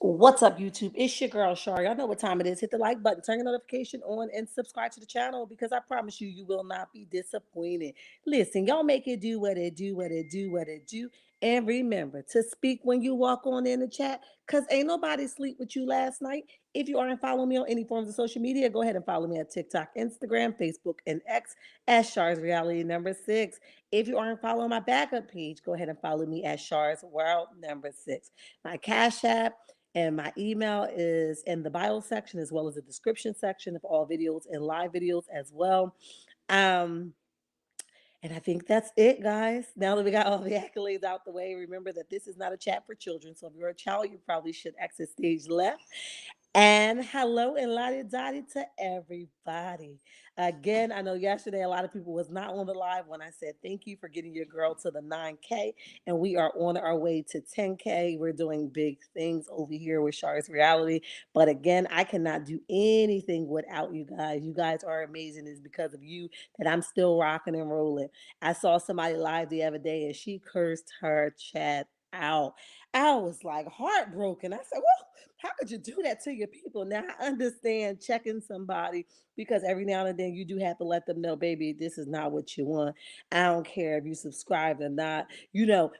What's up, YouTube? It's your girl, Shari. Y'all know what time it is. Hit the like button, turn your notification on, and subscribe to the channel because I promise you, you will not be disappointed. Listen, y'all make it do what it do, what it do, what it do. And remember to speak when you walk on in the chat because ain't nobody sleep with you last night. If you aren't following me on any forms of social media, go ahead and follow me at TikTok, Instagram, Facebook, and X at Shar's Reality number 6. If you aren't following my backup page, go ahead and follow me at Shar's World number 6. My Cash App and my email is in the bio section as well as the description section of all videos and live videos as well. Um, and I think that's it, guys. Now that we got all the accolades out the way, remember that this is not a chat for children. So if you're a child, you probably should exit stage left. And hello and lottie dottie to everybody. Again, I know yesterday a lot of people was not on the live when I said thank you for getting your girl to the 9K. And we are on our way to 10K. We're doing big things over here with Shar's Reality. But again, I cannot do anything without you guys. You guys are amazing. It's because of you that I'm still rocking and rolling. I saw somebody live the other day and she cursed her chat out. I was like heartbroken. I said, well, how could you do that to your people? Now I understand checking somebody because every now and then you do have to let them know, baby, this is not what you want. I don't care if you subscribed or not,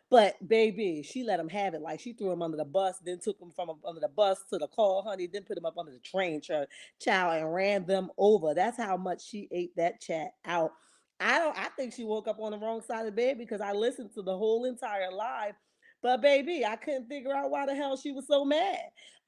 but baby, she let them have it. Like she threw him under the bus, then took him from under the bus to the car, honey, then put him up under the train, child, and ran them over. That's how much she ate that chat out. I think she woke up on the wrong side of the bed because I listened to the whole entire live. But baby, I couldn't figure out why the hell she was so mad.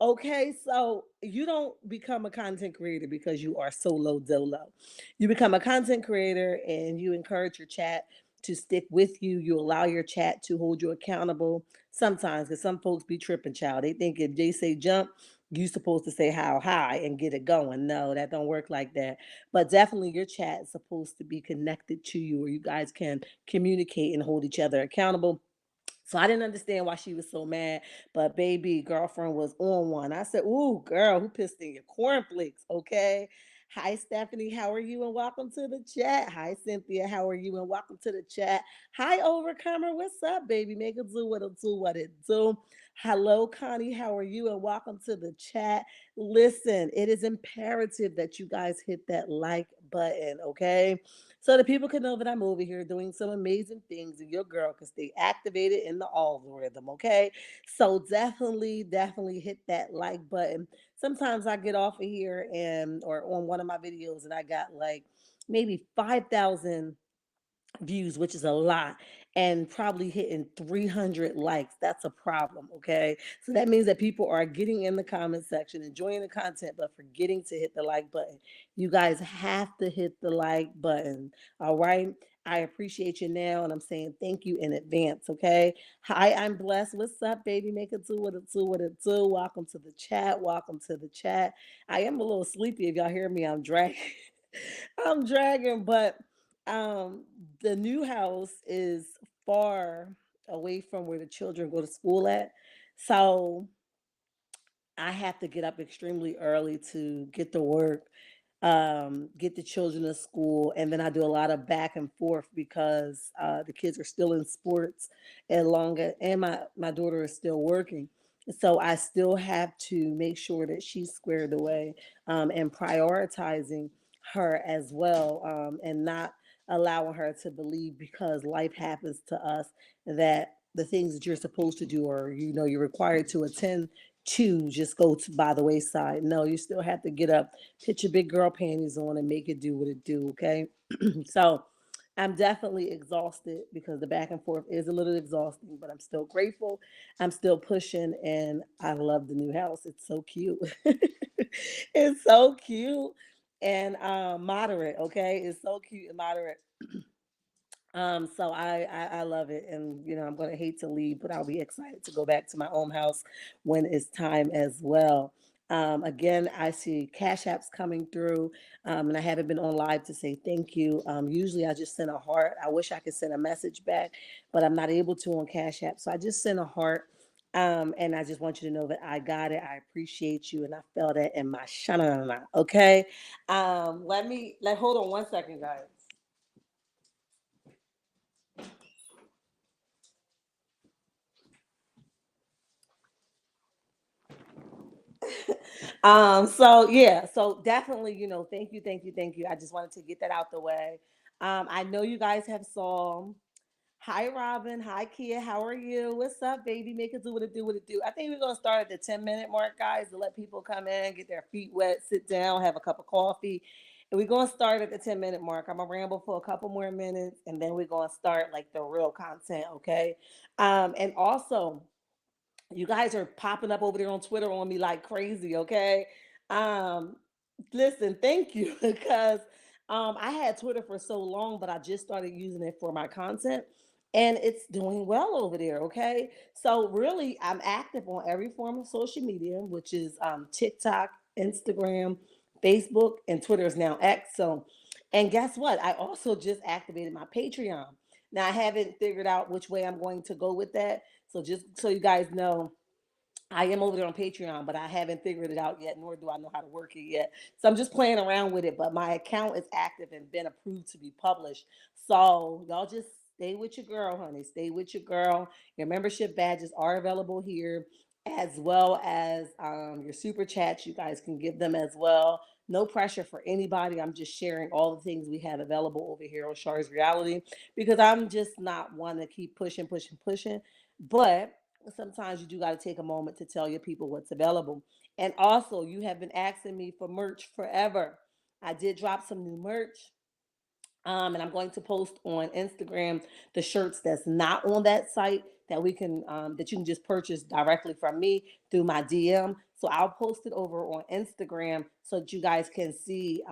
Okay, so you don't become a content creator because you are solo dolo. You become a content creator and you encourage your chat to stick with you. You allow your chat to hold you accountable sometimes because some folks be tripping, child. They think if they say jump, you supposed to say how high and get it going. No, that don't work like that. But definitely your chat is supposed to be connected to you where you guys can communicate and hold each other accountable. So I didn't understand why she was so mad, but baby girlfriend was on one. I said, "Ooh, girl, who pissed in your cornflakes?" Okay. Hi, Stephanie. How are you? And welcome to the chat. Hi, Cynthia. How are you? And welcome to the chat. Hi, Overcomer. What's up, baby? Make it do what it do, what it do. Hello, Connie. How are you? And welcome to the chat. Listen, it is imperative that you guys hit that like button, okay? So the people can know that I'm over here doing some amazing things and your girl can stay activated in the algorithm, okay? So definitely hit that like button. Sometimes I get off of here and or on one of my videos and I got like maybe 5,000 views, which is a lot, and probably hitting 300 likes. That's a problem, okay? So that means that people are getting in the comment section, enjoying the content, but forgetting to hit the like button. You guys have to hit the like button, all right? I appreciate you now, and I'm saying thank you in advance, okay? Hi, I'm blessed. What's up, baby? Make it do what it do, what it do. Welcome to the chat. Welcome to the chat. I am a little sleepy. If y'all hear me, I'm dragging. I'm dragging, but um the new house is far away from where the children go to school at. So I have to get up extremely early to get to work, get the children to school, and then I do a lot of back and forth because the kids are still in sports and longer, and my daughter is still working. So I still have to make sure that she's squared away and prioritizing her as well, and not allowing her to believe because life happens to us that the things that you're supposed to do or you're required to attend to just go to by the wayside. No, you still have to get up, put your big girl panties on, and make it do what it do. Okay, so I'm definitely exhausted because the back and forth is a little exhausting, but I'm still grateful. I'm still pushing, and I love the new house. It's so cute. It's so cute and moderate. Okay, it's so cute and moderate. So I love it, and I'm gonna hate to leave, but I'll be excited to go back to my own house when it's time as well. Again, I see Cash Apps coming through, and I haven't been on live to say thank you. Usually I just send a heart. I wish I could send a message back, but I'm not able to on Cash App, so I just send a heart. And I just want you to know that I got it. I appreciate you, and I felt it in my shana. Okay. Hold on one second, guys. So yeah, so definitely, thank you, thank you, thank you. I just wanted to get that out the way. I know you guys have saw. Hi, Robin. Hi, Kia. How are you? What's up, baby? Make it do what it do, what it do. I think we're gonna start at the 10-minute mark, guys, to let people come in, get their feet wet, sit down, have a cup of coffee. And we're gonna start at the 10-minute mark. I'm gonna ramble for a couple more minutes, and then we're gonna start like the real content, okay? And also, you guys are popping up over there on Twitter on me like crazy, okay? Um, Listen, thank you because I had Twitter for so long, but I just started using it for my content and it's doing well over there, okay? So really, I'm active on every form of social media, which is TikTok, Instagram, Facebook, and Twitter is now X. So, and guess what? I also just activated my Patreon. Now I haven't figured out which way I'm going to go with that. So just so you guys know, I am over there on Patreon, but I haven't figured it out yet, nor do I know how to work it yet. So I'm just playing around with it. But my account is active and been approved to be published. So y'all just stay with your girl, honey. Stay with your girl. Your membership badges are available here, as well as your super chats. You guys can give them as well. No pressure for anybody. I'm just sharing all the things we have available over here on Shar's Reality because I'm just not one to keep pushing, pushing, pushing. But sometimes you do got to take a moment to tell your people what's available. And also, you have been asking me for merch forever. I did drop some new merch. And I'm going to post on Instagram the shirts that's not on that site that we can that you can just purchase directly from me through my DM. So I'll post it over on Instagram so that you guys can see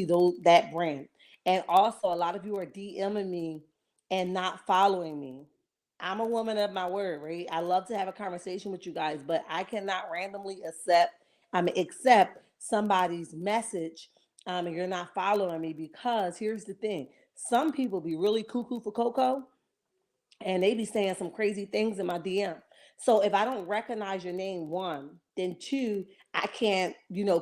those that brand. And also, a lot of you are DMing me and not following me. I'm a woman of my word, right? I love to have a conversation with you guys, but I cannot randomly accept somebody's message and you're not following me because here's the thing: some people be really cuckoo for cocoa, and they be saying some crazy things in my DM. So if I don't recognize your name, one, then two, I can't,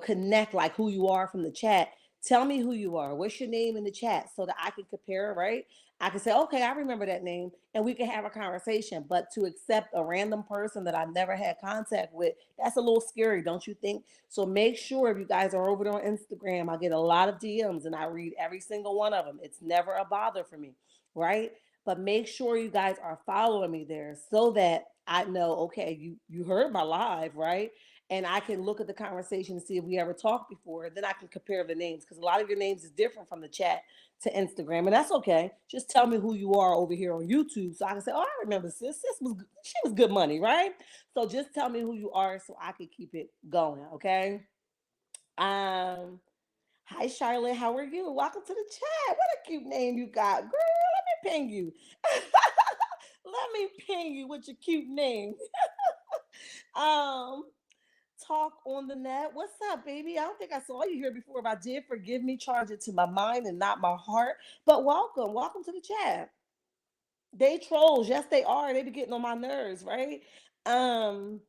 connect like who you are from the chat. Tell me who you are. What's your name in the chat so that I can compare, right? I can say, okay, I remember that name, and we can have a conversation. But to accept a random person that I've never had contact with, that's a little scary, don't you think? So make sure if you guys are over there on Instagram, I get a lot of DMs and I read every single one of them. It's never a bother for me, right? But make sure you guys are following me there so that I know, okay, you heard my live, right? And I can look at the conversation and see if we ever talked before. Then I can compare the names because a lot of your names is different from the chat to Instagram, and that's okay. Just tell me who you are over here on YouTube, so I can say, oh, I remember sis. She was good money, right? So just tell me who you are so I can keep it going, okay? Um, Hi Charlotte, how are you? Welcome to the chat. What a cute name you got, girl. Let me ping you. Let me ping you with your cute name. Um, Talk on the net. What's up, baby? I don't think I saw you here before. If I did, forgive me. Charge it to my mind and not my heart. But welcome, welcome to the chat. They trolls, yes, they are. They be getting on my nerves, right? Um,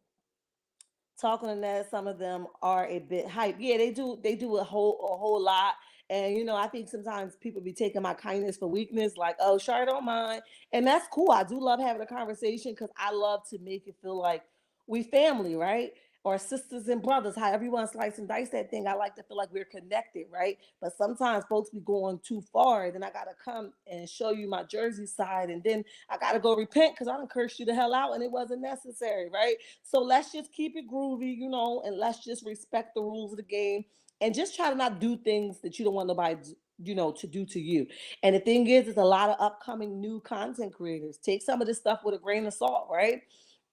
Talking to that, some of them are a bit hype. Yeah, they do a whole lot. And I think sometimes people be taking my kindness for weakness, like, oh, sure, I don't mind. And that's cool. I do love having a conversation because I love to make it feel like we family, right? Or sisters and brothers, however you want to slice and dice that thing. I like to feel like we're connected, right? But sometimes folks be going too far. Then I gotta come and show you my Jersey side, and then I gotta go repent because I done cursed you the hell out and it wasn't necessary, right? So let's just keep it groovy, and let's just respect the rules of the game and just try to not do things that you don't want nobody, to do to you. And the thing is, there's a lot of upcoming new content creators. Take some of this stuff with a grain of salt, right?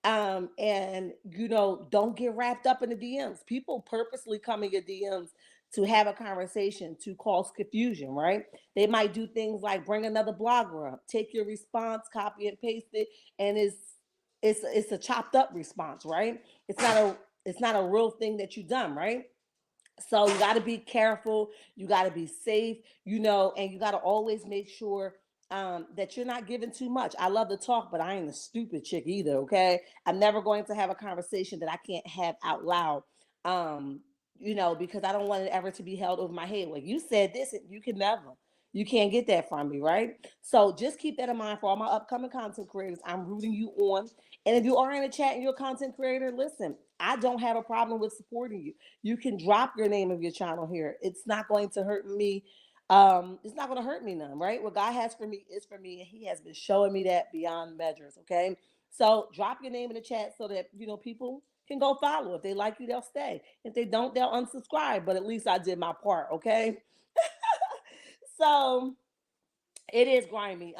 And don't get wrapped up in the DMs. People purposely come in your DMs to have a conversation to cause confusion, right? They might do things like bring another blogger up, take your response, copy and paste it, and it's a chopped up response, right? It's not a real thing that you done, right? So you got to be careful. You got to be safe, and you got to always make sure that you're not giving too much. I love to talk, but I ain't a stupid chick either. Okay. I'm never going to have a conversation that I can't have out loud. Um, because I don't want it ever to be held over my head. Like you said this, and you can never. You can't get that from me, right? So just keep that in mind for all my upcoming content creators. I'm rooting you on. And if you are in a chat and you're a content creator, listen, I don't have a problem with supporting you. You can drop your name of your channel here. It's not going to hurt me. It's not going to hurt me none, right? What God has for me is for me, and He has been showing me that beyond measures. Okay, so drop your name in the chat so that people can go follow. If they like you, they'll stay. If they don't, they'll unsubscribe. But at least I did my part. Okay, so it is grimy.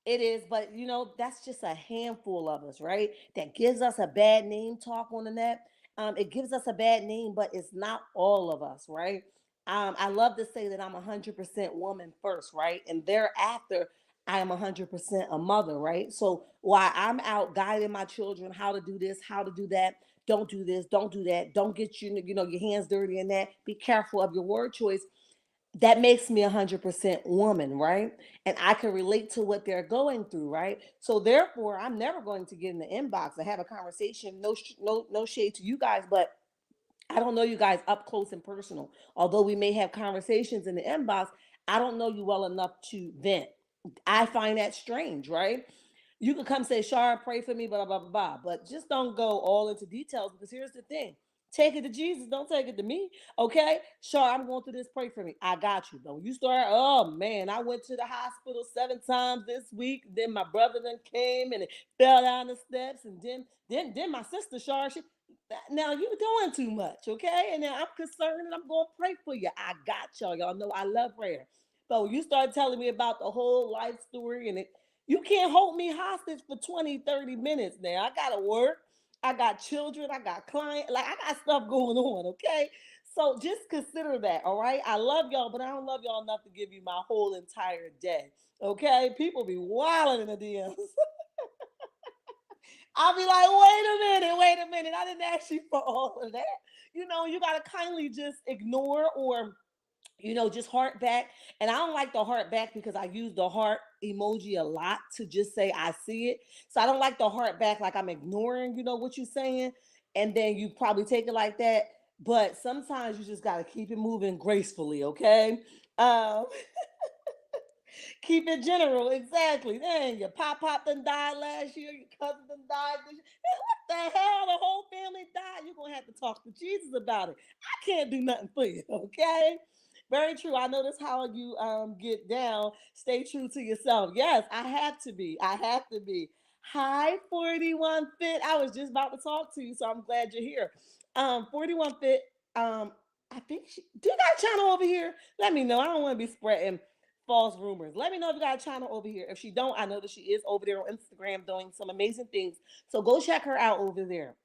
It is, but that's just a handful of us, right? That gives us a bad name talk on the net. It gives us a bad name, but it's not all of us, right? I love to say that I'm 100% woman first, right? And thereafter, I am 100% a mother, right? So while I'm out guiding my children how to do this, how to do that, don't do this, don't do that, don't get your hands dirty in that. Be careful of your word choice. That makes me 100% woman, right? And I can relate to what they're going through, right? So therefore, I'm never going to get in the inbox and have a conversation. No shade to you guys, but I don't know you guys up close and personal. Although we may have conversations in the inbox, I don't know you well enough to vent. I find that strange, right? You could come say, Shar, pray for me, blah, blah, blah, blah. But just don't go all into details, because here's the thing. Take it to Jesus. Don't take it to me. Okay? Shar, I'm going through this. Pray for me. I got you. But when you start, oh man, I went to the hospital 7 times this week. Then my brother then came and it fell down the steps. And then my sister, Shar, now you're doing too much, okay? And now I'm concerned and I'm going to pray for you. I got y'all. Y'all know I love prayer. But when you start telling me about the whole life story you can't hold me hostage for 20, 30 minutes now. I got to work. I got children. I got clients. Like, I got stuff going on, okay? So just consider that, all right? I love y'all, but I don't love y'all enough to give you my whole entire day, okay? People be wilding in the DMs. I'll be like, wait a minute. I didn't ask you for all of that. You got to kindly just ignore or just heart back. And I don't like the heart back because I use the heart emoji a lot to just say I see it. So I don't like the heart back like I'm ignoring, what you're saying. And then you probably take it like that. But sometimes you just got to keep it moving gracefully, okay? Um, Keep it general, exactly. Dang, your pop done died last year, your cousin done died this year. Man, what the hell? The whole family died. You're gonna have to talk to Jesus about it. I can't do nothing for you, okay? Very true. I notice how you get down. Stay true to yourself. Yes, I have to be. I have to be. Hi, 41 Fit. I was just about to talk to you, so I'm glad you're here. 41 Fit. I think do you got a channel over here? Let me know. I don't want to be spreading false rumors. Let me know if you got a channel over here. If she don't, I know that she is over there on Instagram doing some amazing things. So go check her out over there.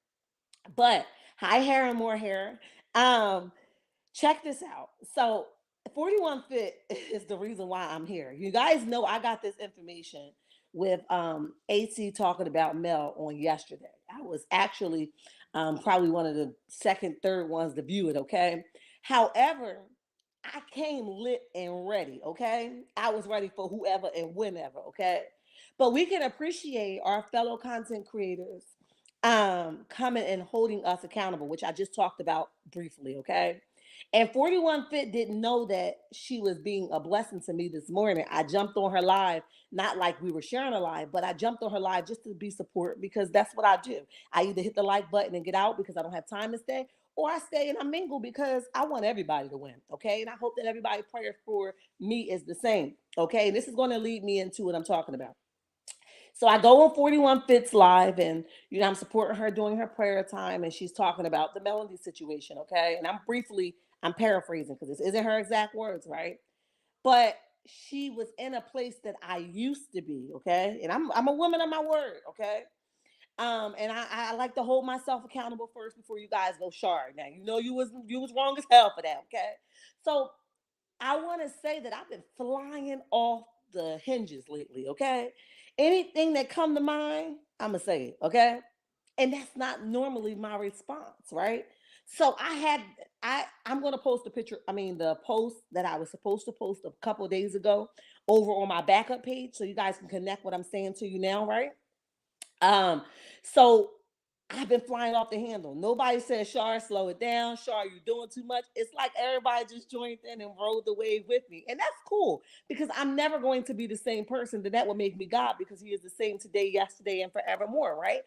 But hi, hair and more hair. Um, Check this out. So 41 Fit is the reason why I'm here. You guys know I got this information with AC talking about Mel on yesterday. I was actually probably one of the second, third ones to view it, okay? However, I came lit and ready, okay? I was ready for whoever and whenever, okay? But we can appreciate our fellow content creators coming and holding us accountable, which I just talked about briefly, okay? And 41 Fit didn't know that she was being a blessing to me this morning. I jumped on her live, not like we were sharing a live, but I jumped on her live just to be support because that's what I do. I either hit the like button and get out because I don't have time to stay, or I stay and I mingle because I want everybody to win. Okay. And I hope that everybody's prayer for me is the same. Okay. And this is going to lead me into what I'm talking about. So I go on 41 Fits live and I'm supporting her during her prayer time and she's talking about the Melody situation, okay? And I'm paraphrasing because this isn't her exact words, right? But she was in a place that I used to be, okay? And I'm a woman of my word, okay? And I like to hold myself accountable first before you guys go shard. Now you was wrong as hell for that, okay? So I want to say that I've been flying off the hinges lately, okay? Anything that come to mind, I'm gonna say it, okay? And that's not normally my response, right? So I'm gonna post a picture, the post that I was supposed to post a couple of days ago over on my backup page so you guys can connect what I'm saying to you now, right? Um, so I've been flying off the handle. Nobody said, Shar, slow it down. Shar, you're doing too much. It's like everybody just joined in and rode the wave with me. And that's cool because I'm never going to be the same person. That would make me God because he is the same today, yesterday, and forevermore, right?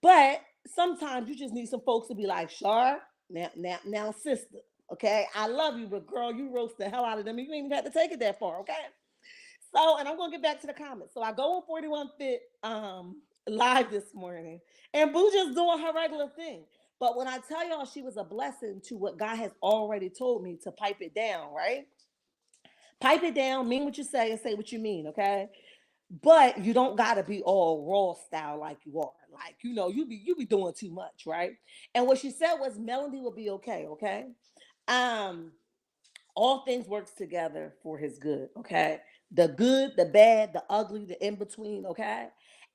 But sometimes you just need some folks to be like, Shar, now, sister. Okay, I love you, but girl, you roast the hell out of them. You ain't even have to take it that far, okay? So, and I'm gonna get back to the comments. So I go on 41 Fit live this morning, and Boo just doing her regular thing. But when I tell y'all she was a blessing to what God has already told me to pipe it down, right? Pipe it down, mean what you say, and say what you mean, okay? But you don't gotta be all raw style like you are. Like, you be doing too much, right? And what she said was Melody will be okay, okay? Um, all things works together for his good, okay? The good, the bad, the ugly, the in between, okay?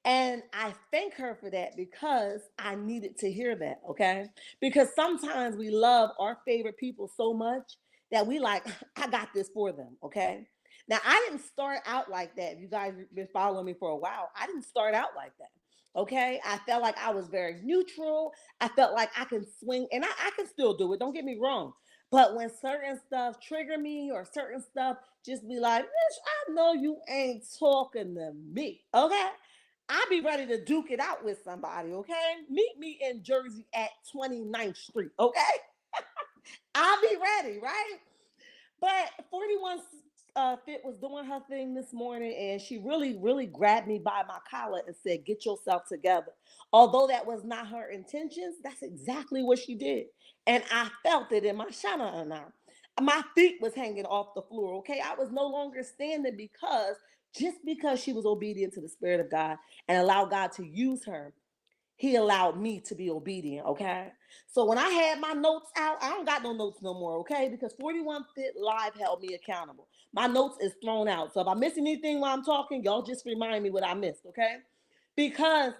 And I thank her for that because I needed to hear that, okay? Because sometimes we love our favorite people so much that we like, I got this for them, okay? Now I didn't start out like that. If you guys have been following me for a while, I didn't start out like that. Okay. I felt like I was very neutral. I felt like I can swing, and I can still do it. Don't get me wrong. But when certain stuff trigger me or certain stuff just be like, bitch, I know you ain't talking to me. Okay. I'll be ready to duke it out with somebody. Okay. Meet me in Jersey at 29th Street. Okay. I'll be ready. Right. But 41 Fit was doing her thing this morning, and she really, really grabbed me by my collar and said, get yourself together. Although that was not her intentions, that's exactly what she did. And I felt it in my shana now. My feet was hanging off the floor, okay? I was no longer standing because just because she was obedient to the Spirit of God and allowed God to use her, he allowed me to be obedient, okay? So when I had my notes out, I don't got no notes no more, okay? Because 41 Fit Live held me accountable. My notes is thrown out. So if I miss anything while I'm talking, y'all just remind me what I missed, okay? Because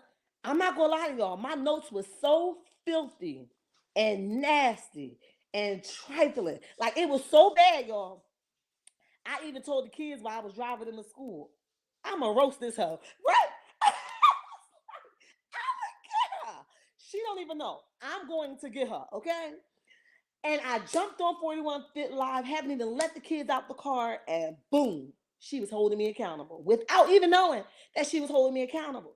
I'm not gonna lie to y'all, my notes was so filthy and nasty and trifling. Like it was so bad, y'all. I even told the kids while I was driving them to school, I'm gonna roast this hoe, right? Her. She don't even know. I'm going to get her, okay? And I jumped on 41 Fit Live, haven't even let the kids out the car, and boom, she was holding me accountable without even knowing that she was holding me accountable.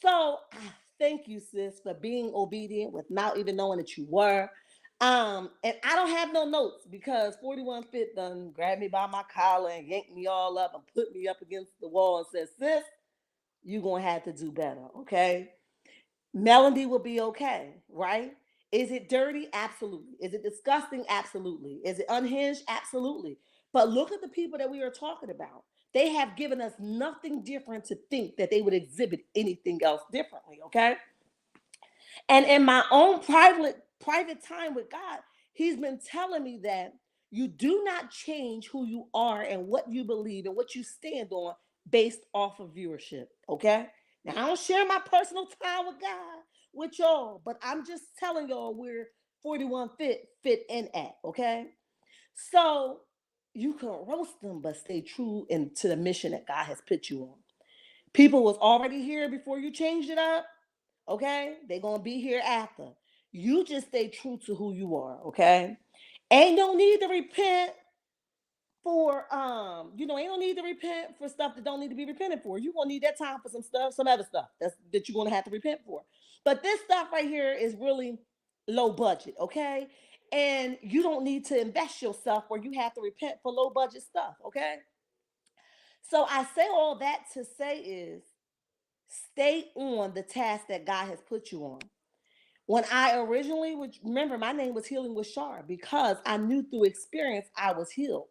So I thank you, sis, for being obedient without even knowing that you were. And I don't have no notes because 41 Fit done grabbed me by my collar and yanked me all up and put me up against the wall and said, sis, you're gonna have to do better, okay? Melody will be okay, right? Is it dirty? Absolutely. Is it disgusting? Absolutely. Is it unhinged? Absolutely. But look at the people that we are talking about. They have given us nothing different to think that they would exhibit anything else differently, okay? And in my own private time with God, he's been telling me that you do not change who you are and what you believe and what you stand on based off of viewership. Okay. Now I don't share my personal time with God with y'all, but I'm just telling y'all where 41 fit in at. Okay. So you can roast them, but stay true to the mission that God has put you on. People was already here before you changed it up. Okay, they're gonna be here after. You just stay true to who you are. Okay, ain't no need to repent for ain't no need to repent for stuff that don't need to be repented for. You're gonna need that time for some stuff, some other stuff that you're gonna have to repent for. But this stuff right here is really low budget. Okay, and you don't need to invest yourself where you have to repent for low budget stuff. Okay, so I say all that to say is stay on the task that God has put you on. When I originally would remember, my name was Healing with Shar because I knew through experience I was healed.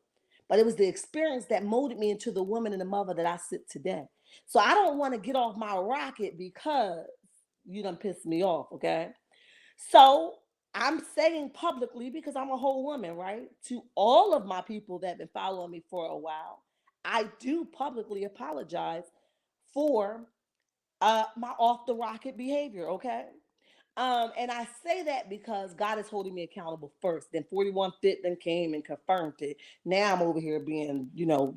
But it was the experience that molded me into the woman and the mother that I sit today. So I don't want to get off my rocket because you done pissed me off, okay? So I'm saying publicly, because I'm a whole woman, right? To all of my people that have been following me for a while, I do publicly apologize for my off the rocket behavior, okay? And I say that because God is holding me accountable first. Then 41 Fit then came and confirmed it. Now I'm over here being,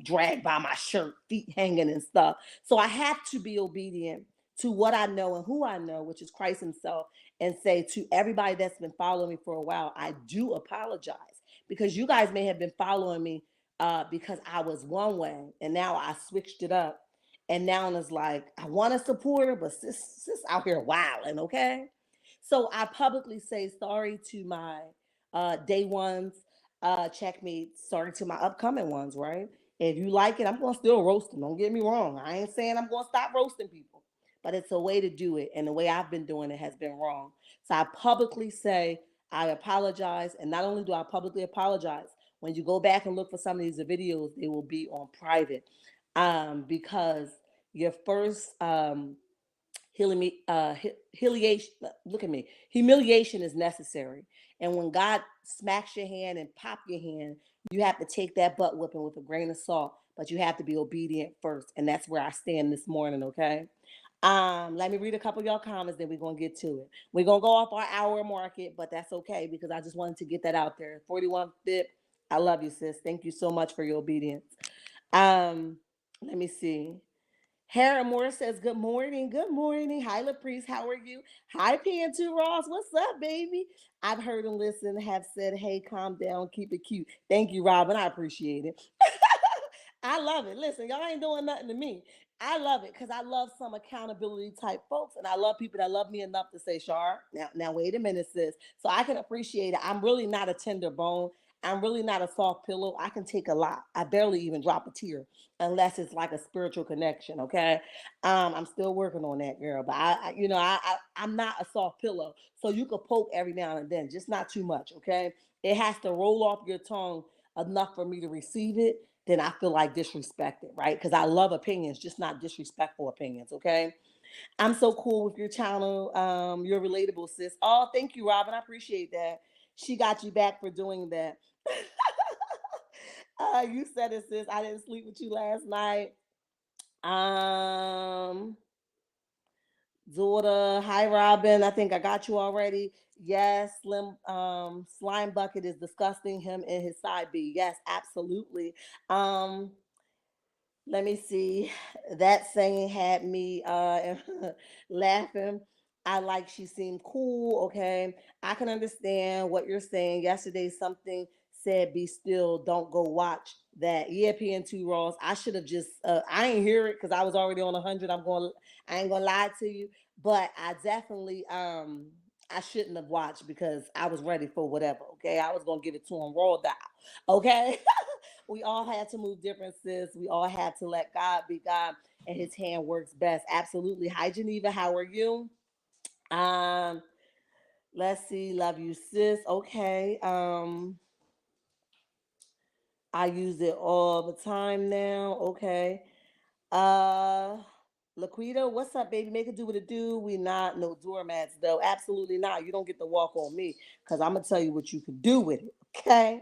dragged by my shirt, feet hanging and stuff. So I have to be obedient to what I know and who I know, which is Christ Himself, and say to everybody that's been following me for a while, I do apologize because you guys may have been following me because I was one way and now I switched it up. And now it's like I want to support her, but sis out here wilding, okay? So I publicly say sorry to my day ones, checkmates, sorry to my upcoming ones, right? If you like it, I'm gonna still roast them. Don't get me wrong. I ain't saying I'm gonna stop roasting people, but it's a way to do it, and the way I've been doing it has been wrong. So I publicly say I apologize, and not only do I publicly apologize, when you go back and look for some of these videos, they will be on private, because your first humiliation, look at me, humiliation is necessary. And when God smacks your hand and pop your hand, you have to take that butt whipping with a grain of salt, but you have to be obedient first. And that's where I stand this morning, okay? Let me read a couple of y'all comments, then we're gonna get to it. We're gonna go off our hour market, but that's okay because I just wanted to get that out there. 41 Fit, I love you, sis. Thank you so much for your obedience. Um, Let me see. Hera Moore says, good morning. Good morning. Hi, LaPriest. How are you? Hi, PN2 Ross. What's up, baby? I've heard and listened, have said, hey, calm down, keep it cute. Thank you, Robin. I appreciate it. I love it. Listen, y'all ain't doing nothing to me. I love it because I love some accountability type folks, and I love people that love me enough to say, Shar, now wait a minute, sis. So I can appreciate it. I'm really not a tender bone. I'm really not a soft pillow. I can take a lot. I barely even drop a tear unless it's like a spiritual connection. Okay, I'm still working on that, girl. But I'm not a soft pillow. So you could poke every now and then, just not too much. Okay, it has to roll off your tongue enough for me to receive it. Then I feel like disrespected, right? Because I love opinions, just not disrespectful opinions. Okay, I'm so cool with your channel. You're relatable, sis. Oh, thank you, Robin. I appreciate that. She got you back for doing that. You said it, sis. I didn't sleep with you last night. Um, Daughter, hi Robin. I think I got you already. Yes, Slim Slime Bucket is disgusting him and his side B. Yes, absolutely. Um, Let me see. That saying had me laughing. I like she seemed cool. Okay. I can understand what you're saying. Yesterday, something said, be still, don't go watch that. Yeah, PN2 Ross. I should have just, I ain't hear it because I was already on 100. I ain't gonna lie to you, but I definitely, I shouldn't have watched because I was ready for whatever. Okay. I was gonna give it to him raw down. Okay. We all had to move differences. We all had to let God be God, and His hand works best. Absolutely. Hi, Geneva. How are you? Um, let's see. Love you, sis. Okay. I use it all the time now. Okay. Uh, Laquita, what's up, baby? Make it do what it do. We not no doormats though. Absolutely not. You don't get to walk on me because I'm gonna tell you what you can do with it. Okay.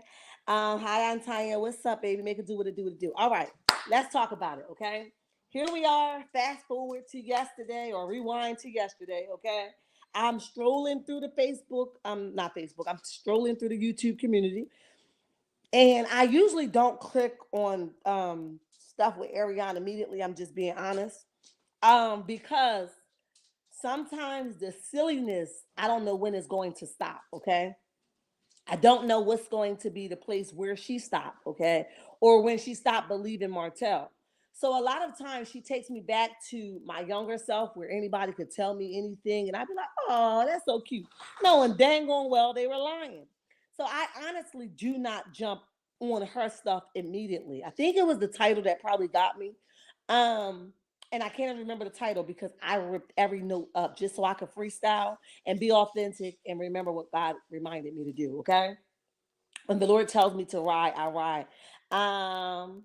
Hi, Aunt Tanya. What's up, baby? Make it do what it do. What it do. All right. Let's talk about it. Okay. Here we are. Fast forward to yesterday or rewind to yesterday. Okay. I'm strolling through the Facebook. Not Facebook. I'm strolling through the YouTube community, and I usually don't click on stuff with Arionne immediately. I'm just being honest. Because sometimes the silliness, I don't know when it's going to stop, okay? I don't know what's going to be the place where she stopped, okay? Or when she stopped believing Martell. So a lot of times she takes me back to my younger self where anybody could tell me anything and I'd be like, oh, that's so cute. Knowing dang on well they were lying. So I honestly do not jump on her stuff immediately. I think it was the title that probably got me. Um, and I can't even remember the title because I ripped every note up just so I could freestyle and be authentic and remember what God reminded me to do. Okay. When the Lord tells me to ride, I ride. Um,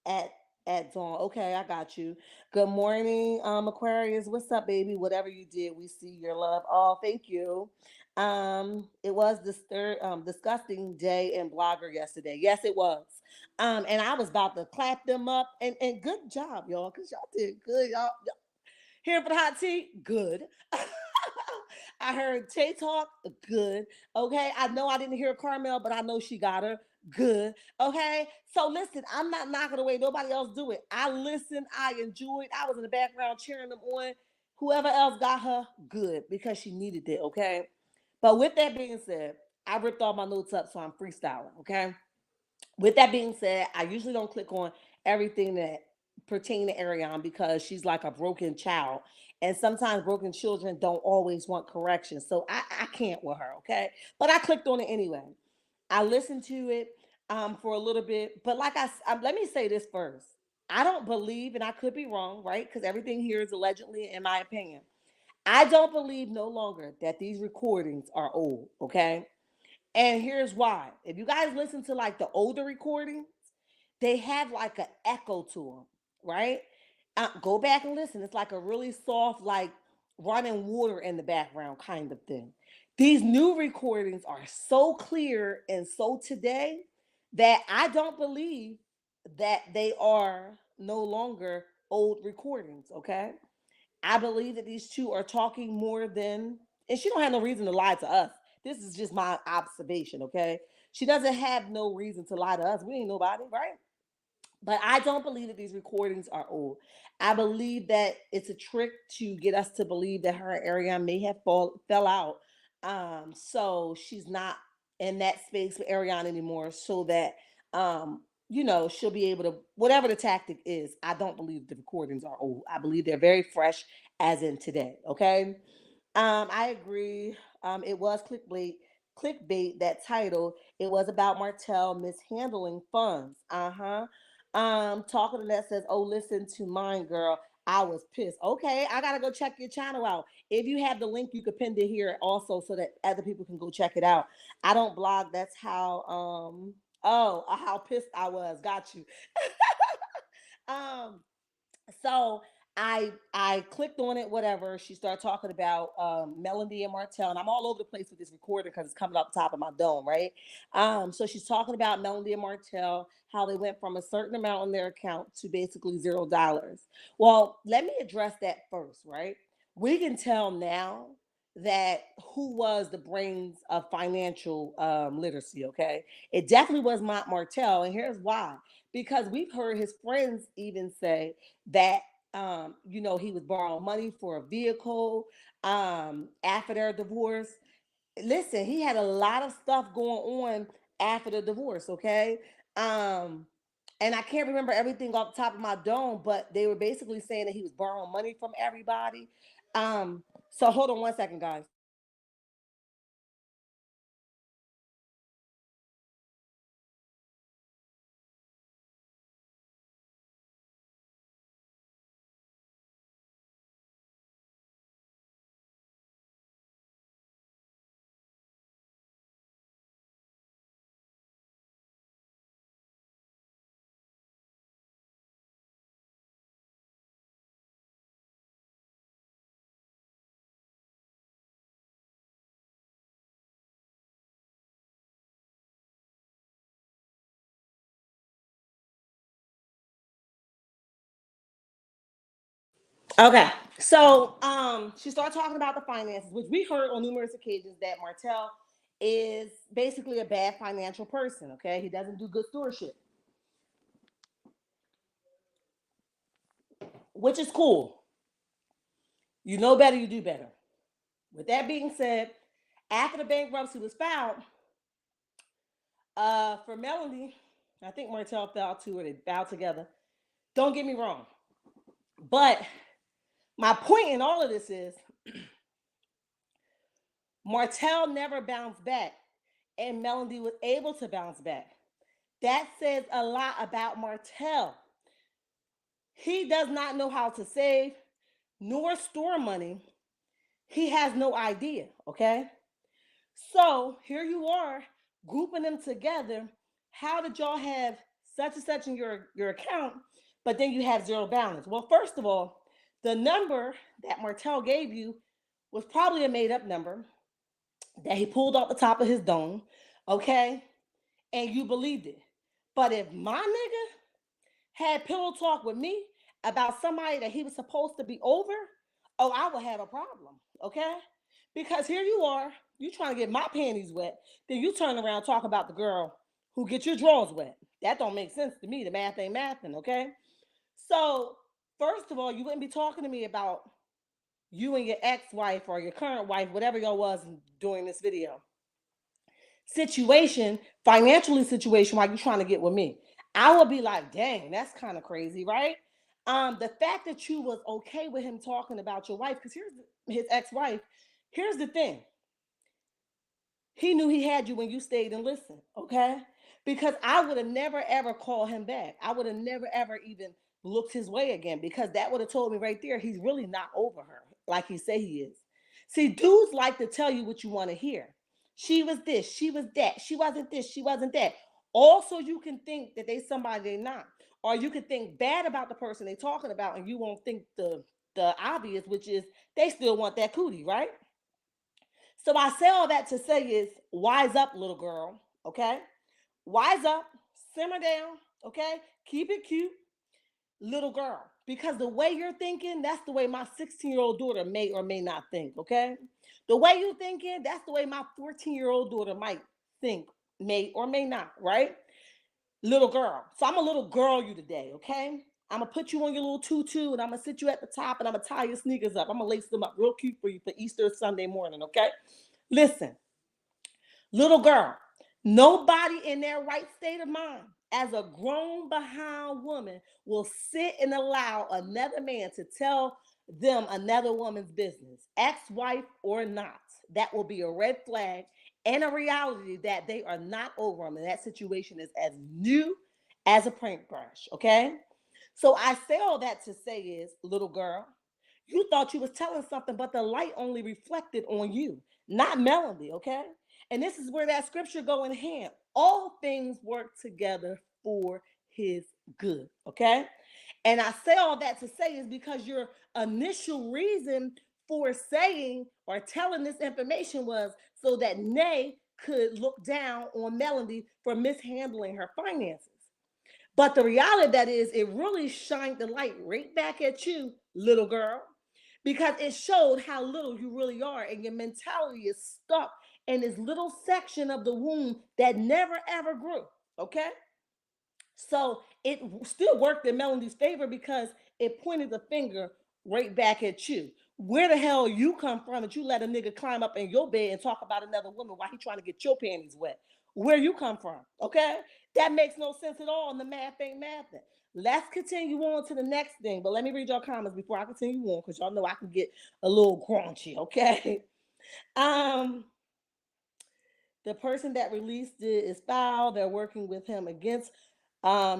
at at dawn. Okay, I got you. Good morning, Aquarius. What's up, baby? Whatever you did, we see your love. Oh, thank you. It was this third disgusting day in Blogger yesterday. Yes, it was. And I was about to clap them up and good job, y'all, because y'all did good. Y'all here for the hot tea? Good. I heard Tay talk. Good. Okay. I know I didn't hear Carmel, but I know she got her. Good. Okay. So listen, I'm not knocking away. Nobody else do it. I listened. I enjoyed. I was in the background cheering them on. Whoever else got her, good, because she needed it. Okay. But with that being said, I ripped all my notes up, so I'm freestyling. Okay. With that being said, I usually don't click on everything that pertain to Ariane because she's like a broken child. And sometimes broken children don't always want correction. So I can't with her, okay? But I clicked on it anyway. I listened to it for a little bit. But like let me say this first. I don't believe, and I could be wrong, right? Because everything here is allegedly, in my opinion. I don't believe no longer that these recordings are old, okay? And here's why. If you guys listen to like the older recordings, they have like an echo to them, right? Go back and listen. It's like a really soft, like running water in the background kind of thing. These new recordings are so clear and so today that I don't believe that they are no longer old recordings, okay? I believe that these two are talking more than, and she don't have no reason to lie to us. This is just my observation, okay? She doesn't have no reason to lie to us. We ain't nobody, right? But I don't believe that these recordings are old. I believe that it's a trick to get us to believe that her and Arionne may have fell out. So she's not in that space with Arionne anymore, so that she'll be able to, whatever the tactic is. I don't believe the recordings are old. I believe they're very fresh, as in today. Okay. I agree. It was clickbait, that title. It was about Martell mishandling funds. Uh-huh. Talking to that says, oh, listen to mine, girl. I was pissed. Okay, I gotta go check your channel out. If you have the link, you could pin it here also so that other people can go check it out. I don't blog. That's how how pissed I was. Got you. um so I clicked on it, whatever. She started talking about Melody and Martell, and I'm all over the place with this recording because it's coming up top of my dome, right? So she's talking about Melody and Martell, how they went from a certain amount on their account to basically $0. Well, let me address that first, right? We can tell now that who was the brains of financial literacy, okay? It definitely was not Martell, and here's why. Because we've heard his friends even say that he was borrowing money for a vehicle after their divorce. Listen, he had a lot of stuff going on after the divorce, okay? Um, and I can't remember everything off the top of my dome, but they were basically saying that he was borrowing money from everybody. So hold on one second, guys. Okay. So she started talking about the finances, which we heard on numerous occasions that Martell is basically a bad financial person. Okay. He doesn't do good stewardship, which is cool. You know better, you do better. With that being said, after the bankruptcy was filed, for Melanie, I think Martell fell too, or they bowed together. Don't get me wrong. But my point in all of this is Martell never bounced back, and Melody was able to bounce back. That says a lot about Martell. He does not know how to save nor store money. He has no idea, okay? So here you are grouping them together. How did y'all have such and such in your account, but then you have zero balance? Well, first of all, the number that Martell gave you was probably a made up number that he pulled off the top of his dome, okay? And you believed it. But if my nigga had pillow talk with me about somebody that he was supposed to be over, oh, I would have a problem, okay? Because here you are, you trying to get my panties wet, then you turn around talking about the girl who get your drawers wet. That don't make sense to me. The math ain't mathing, okay? So, first of all, you wouldn't be talking to me about you and your ex-wife or your current wife, whatever y'all was during this video. Situation, financially situation, while you trying to get with me. I would be like, dang, that's kind of crazy, right? The fact that you was okay with him talking about your wife, because his ex-wife. Here's the thing. He knew he had you when you stayed and listened, okay? Because I would have never ever called him back. I would have never ever even looked his way again, because that would have told me right there he's really not over her like he say he is. See, dudes like to tell you what you want to hear. She was this, she was that, she wasn't this, she wasn't that. Also, you can think that they somebody they not, or you can think bad about the person they talking about, and you won't think the obvious, which is they still want that cootie, right? So I say all that to say is wise up, little girl. Okay? Wise up, simmer down, okay? Keep it cute, little girl. Because the way you're thinking, that's the way my 16-year-old daughter may or may not think, okay? The way you thinking, that's the way my 14-year-old daughter might think, may or may not, right? Little girl. So I'm a little girl you today, okay? I'm gonna put you on your little tutu and I'm gonna sit you at the top and I'm gonna tie your sneakers up. I'm gonna lace them up real cute for you for Easter Sunday morning, okay? Listen, little girl, nobody in their right state of mind as a grown behind woman will sit and allow another man to tell them another woman's business, ex-wife or not. That will be a red flag and a reality that they are not over them. And that situation is as new as a paintbrush. Okay. So I say all that to say is, little girl, you thought you was telling something, but the light only reflected on you, not Melody, okay? And this is where that scripture go in hand. All things work together for his good, okay? And I say all that to say is because your initial reason for saying or telling this information was so that Nay could look down on Melody for mishandling her finances. But the reality of that is it really shined the light right back at you, little girl, because it showed how little you really are, and your mentality is stuck in this little section of the womb that never ever grew. Okay? So it still worked in Melody's favor because it pointed the finger right back at you. Where the hell you come from that you let a nigga climb up in your bed and talk about another woman while he trying to get your panties wet? Where you come from? Okay, that makes no sense at all, and the math ain't mathing. Let's continue on to the next thing, but let me read your comments before I continue on because y'all know I can get a little crunchy. Okay, um, the person that released it is foul. They're working with him against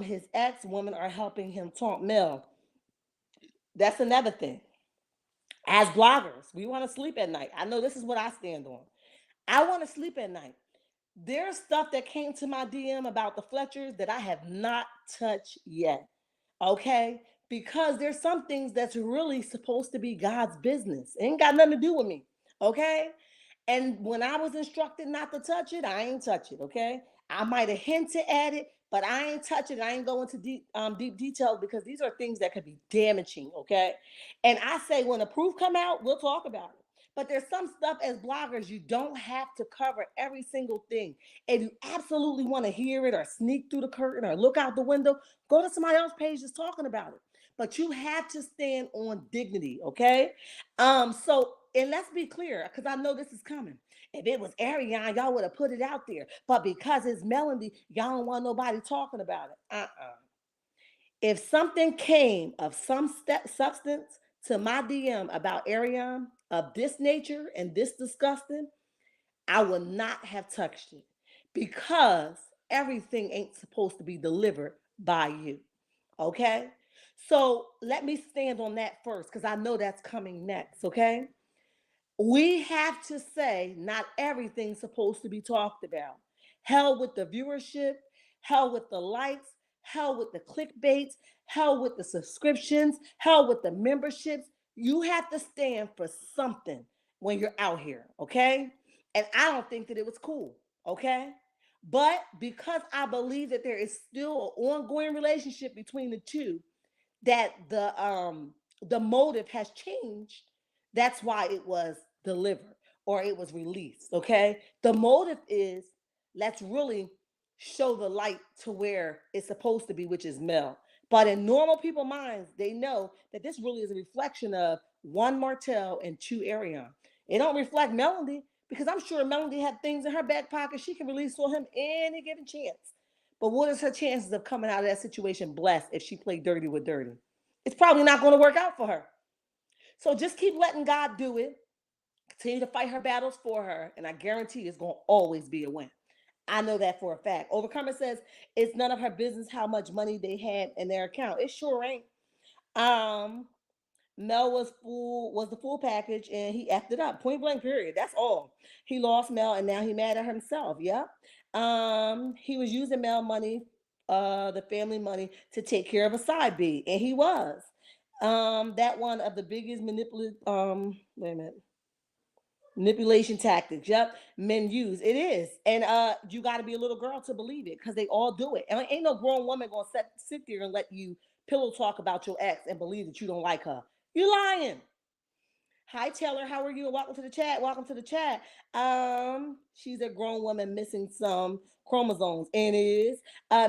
his ex. Women are helping him taunt Mel. That's another thing. As bloggers, we want to sleep at night. I know this is what I stand on. I want to sleep at night. There's stuff that came to my DM about the Fletchers that I have not touched yet. Okay? Because there's some things that's really supposed to be God's business. It ain't got nothing to do with me. Okay? And when I was instructed not to touch it, I ain't touch it. Okay? I might have hinted at it, but I ain't touch it. I ain't going to deep details because these are things that could be damaging. Okay? And I say when the proof come out, we'll talk about it. But there's some stuff as bloggers you don't have to cover every single thing. If you absolutely want to hear it or sneak through the curtain or look out the window, go to somebody else's page that's talking about it. But you have to stand on dignity, okay? So and let's be clear, because I know this is coming. If it was Arionne, y'all would have put it out there. But because it's Melody, y'all don't want nobody talking about it. If something came of some substance to my DM about Arionne of this nature and this disgusting, I would not have touched it because everything ain't supposed to be delivered by you. Okay? So let me stand on that first because I know that's coming next. Okay? We have to say not everything's supposed to be talked about. Hell with the viewership, hell with the likes, hell with the clickbaits, hell with the subscriptions, hell with the memberships. You have to stand for something when you're out here, okay? And I don't think that it was cool, okay? But because I believe that there is still an ongoing relationship between the two, that the motive has changed, that's why it was delivered or it was released. Okay, the motive is let's really show the light to where it's supposed to be, which is Mel. But in normal people minds, they know that this really is a reflection of one Martell and two Arionne. It don't reflect Melody because I'm sure Melody had things in her back pocket she can release on him any given chance. But what is her chances of coming out of that situation blessed if she played dirty with dirty? It's probably not going to work out for her. So just keep letting God do it. Continue to fight her battles for her, and I guarantee it's going to always be a win. I know that for a fact. Overcomer says it's none of her business how much money they had in their account. It sure ain't. Um, Mel was the full package, and he effed it up. Point blank. Period. That's all. He lost Mel, and now he mad at himself. Yep. He was using Mel money, the family money, to take care of a side B, and he was. That one of the biggest manipulative. Wait a minute. Manipulation tactics. Yep, men use it is, and you got to be a little girl to believe it because they all do it. And ain't no grown woman gonna sit there and let you pillow talk about your ex and believe that you don't like her. You lying. Hi Taylor, how are you? Welcome to the chat. Welcome to the chat. She's a grown woman missing some chromosomes, and it is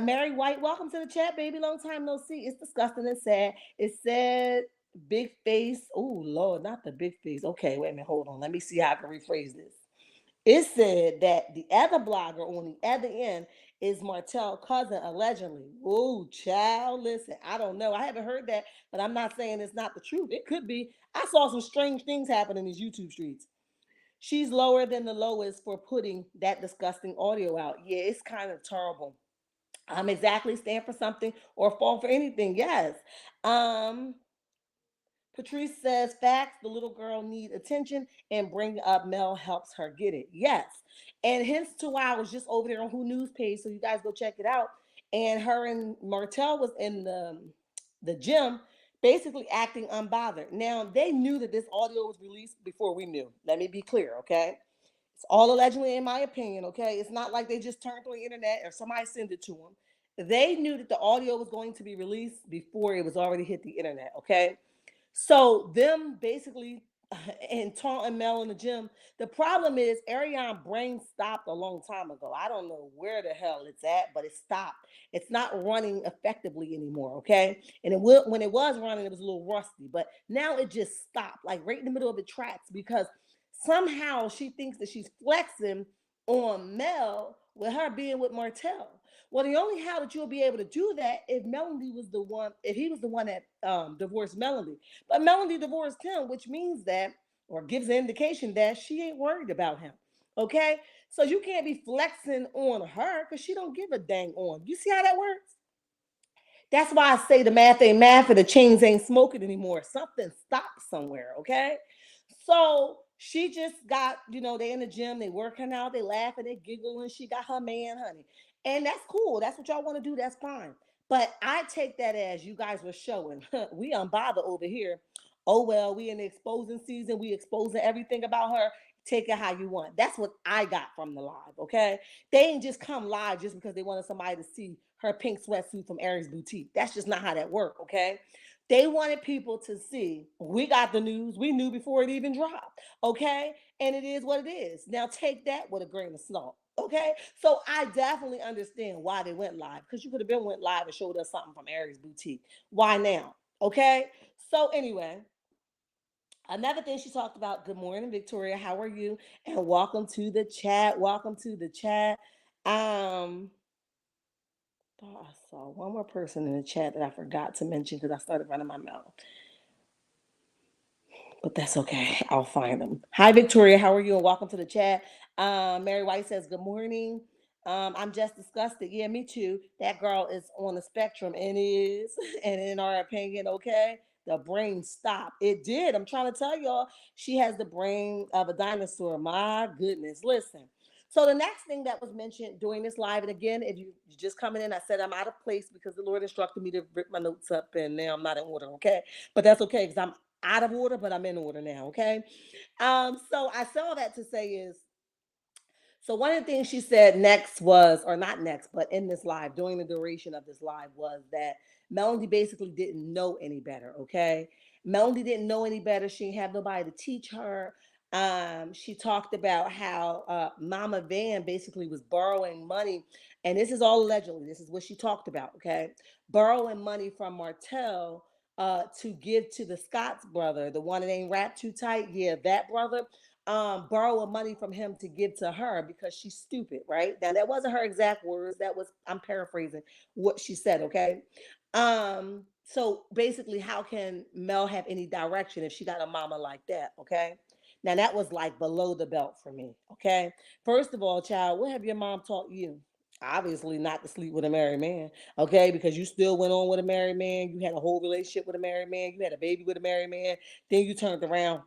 Mary White. Welcome to the chat, baby. Long time no see. It's disgusting and sad. It said big face. Oh Lord, not the big face. Okay, wait a minute. Hold on. Let me see how I can rephrase this. It said that the other blogger on the other end is Martell's cousin, allegedly. Oh, child, listen, I don't know. I haven't heard that, but I'm not saying it's not the truth. It could be. I saw some strange things happen in these YouTube streets. She's lower than the lowest for putting that disgusting audio out. Yeah, it's kind of terrible. Exactly, stand for something or fall for anything. Yes. Um, Patrice says facts. The little girl need attention, and bring up Mel helps her get it. Yes, and hence to why I was just over there on Who News page, so you guys go check it out. And her and Martell was in the gym, basically acting unbothered. Now they knew that this audio was released before we knew. Let me be clear, okay? It's all allegedly, in my opinion. Okay, it's not like they just turned on the internet or somebody sent it to them. They knew that the audio was going to be released before it was already hit the internet. Okay, so them basically and taunting Mel in the gym. The problem is Arionne brain stopped a long time ago. I don't know where the hell it's at, but it stopped. It's not running effectively anymore. Okay, and it will when it was running, it was a little rusty, but now it just stopped, like right in the middle of the tracks because somehow she thinks that she's flexing on Mel with her being with Martell. Well, the only how that you'll be able to do that if Melody was the one, if he was the one that divorced Melody. But Melody divorced him, which means that, or gives an indication that she ain't worried about him. Okay? So you can't be flexing on her because she don't give a dang on. You see how that works? That's why I say the math ain't math and the chains ain't smoking anymore. Something stopped somewhere, okay? So she just got, they in the gym, they working out, they laughing, they giggling. She got her man, honey. And that's cool. That's what y'all want to do. That's fine. But I take that as you guys were showing. We unbothered over here. Oh well, we in the exposing season. We exposing everything about her. Take it how you want. That's what I got from the live. Okay, they ain't just come live just because they wanted somebody to see her pink sweatsuit from Aries Boutique. That's just not how that worked. Okay, they wanted people to see we got the news. We knew before it even dropped. Okay, and it is what it is. Now take that with a grain of salt. Okay, so I definitely understand why they went live because you could have been went live and showed us something from Aries Boutique. Why now? Okay, so anyway, another thing she talked about. Good morning, Victoria. How are you? And welcome to the chat. Welcome to the chat. Um, oh, I saw one more person in the chat that I forgot to mention because I started running my mouth. But that's okay. I'll find them. Hi, Victoria. How are you? And welcome to the chat. Mary White says, good morning. I'm just disgusted. Yeah, me too. That girl is on the spectrum and is, and in our opinion, okay, the brain stopped. It did. I'm trying to tell y'all, she has the brain of a dinosaur. My goodness. Listen. So the next thing that was mentioned during this live, and again, if you're just coming in, I said I'm out of place because the Lord instructed me to rip my notes up, and now I'm not in order, okay? But that's okay because I'm out of order, but I'm in order now, okay? So I saw that to say is so one of the things she said next was, or not next, but in this live, during the duration of this live, was that Melody basically didn't know any better. Okay. Melody didn't know any better. She didn't have nobody to teach her. She talked about how Mama Van basically was borrowing money, and this is all allegedly. This is what she talked about. Okay, borrowing money from Martell to give to the Scott's brother, the one that ain't wrapped too tight. Yeah, that brother. borrow money from him to give to her because she's stupid, right? Now that wasn't her exact words. That was, I'm paraphrasing what she said, okay? So basically, how can Mel have any direction if she got a mama like that? Okay. Now that was like below the belt for me. Okay. First of all, child, what have your mom taught you? Obviously not to sleep with a married man, okay? Because you still went on with a married man. You had a whole relationship with a married man. You had a baby with a married man. Then you turned around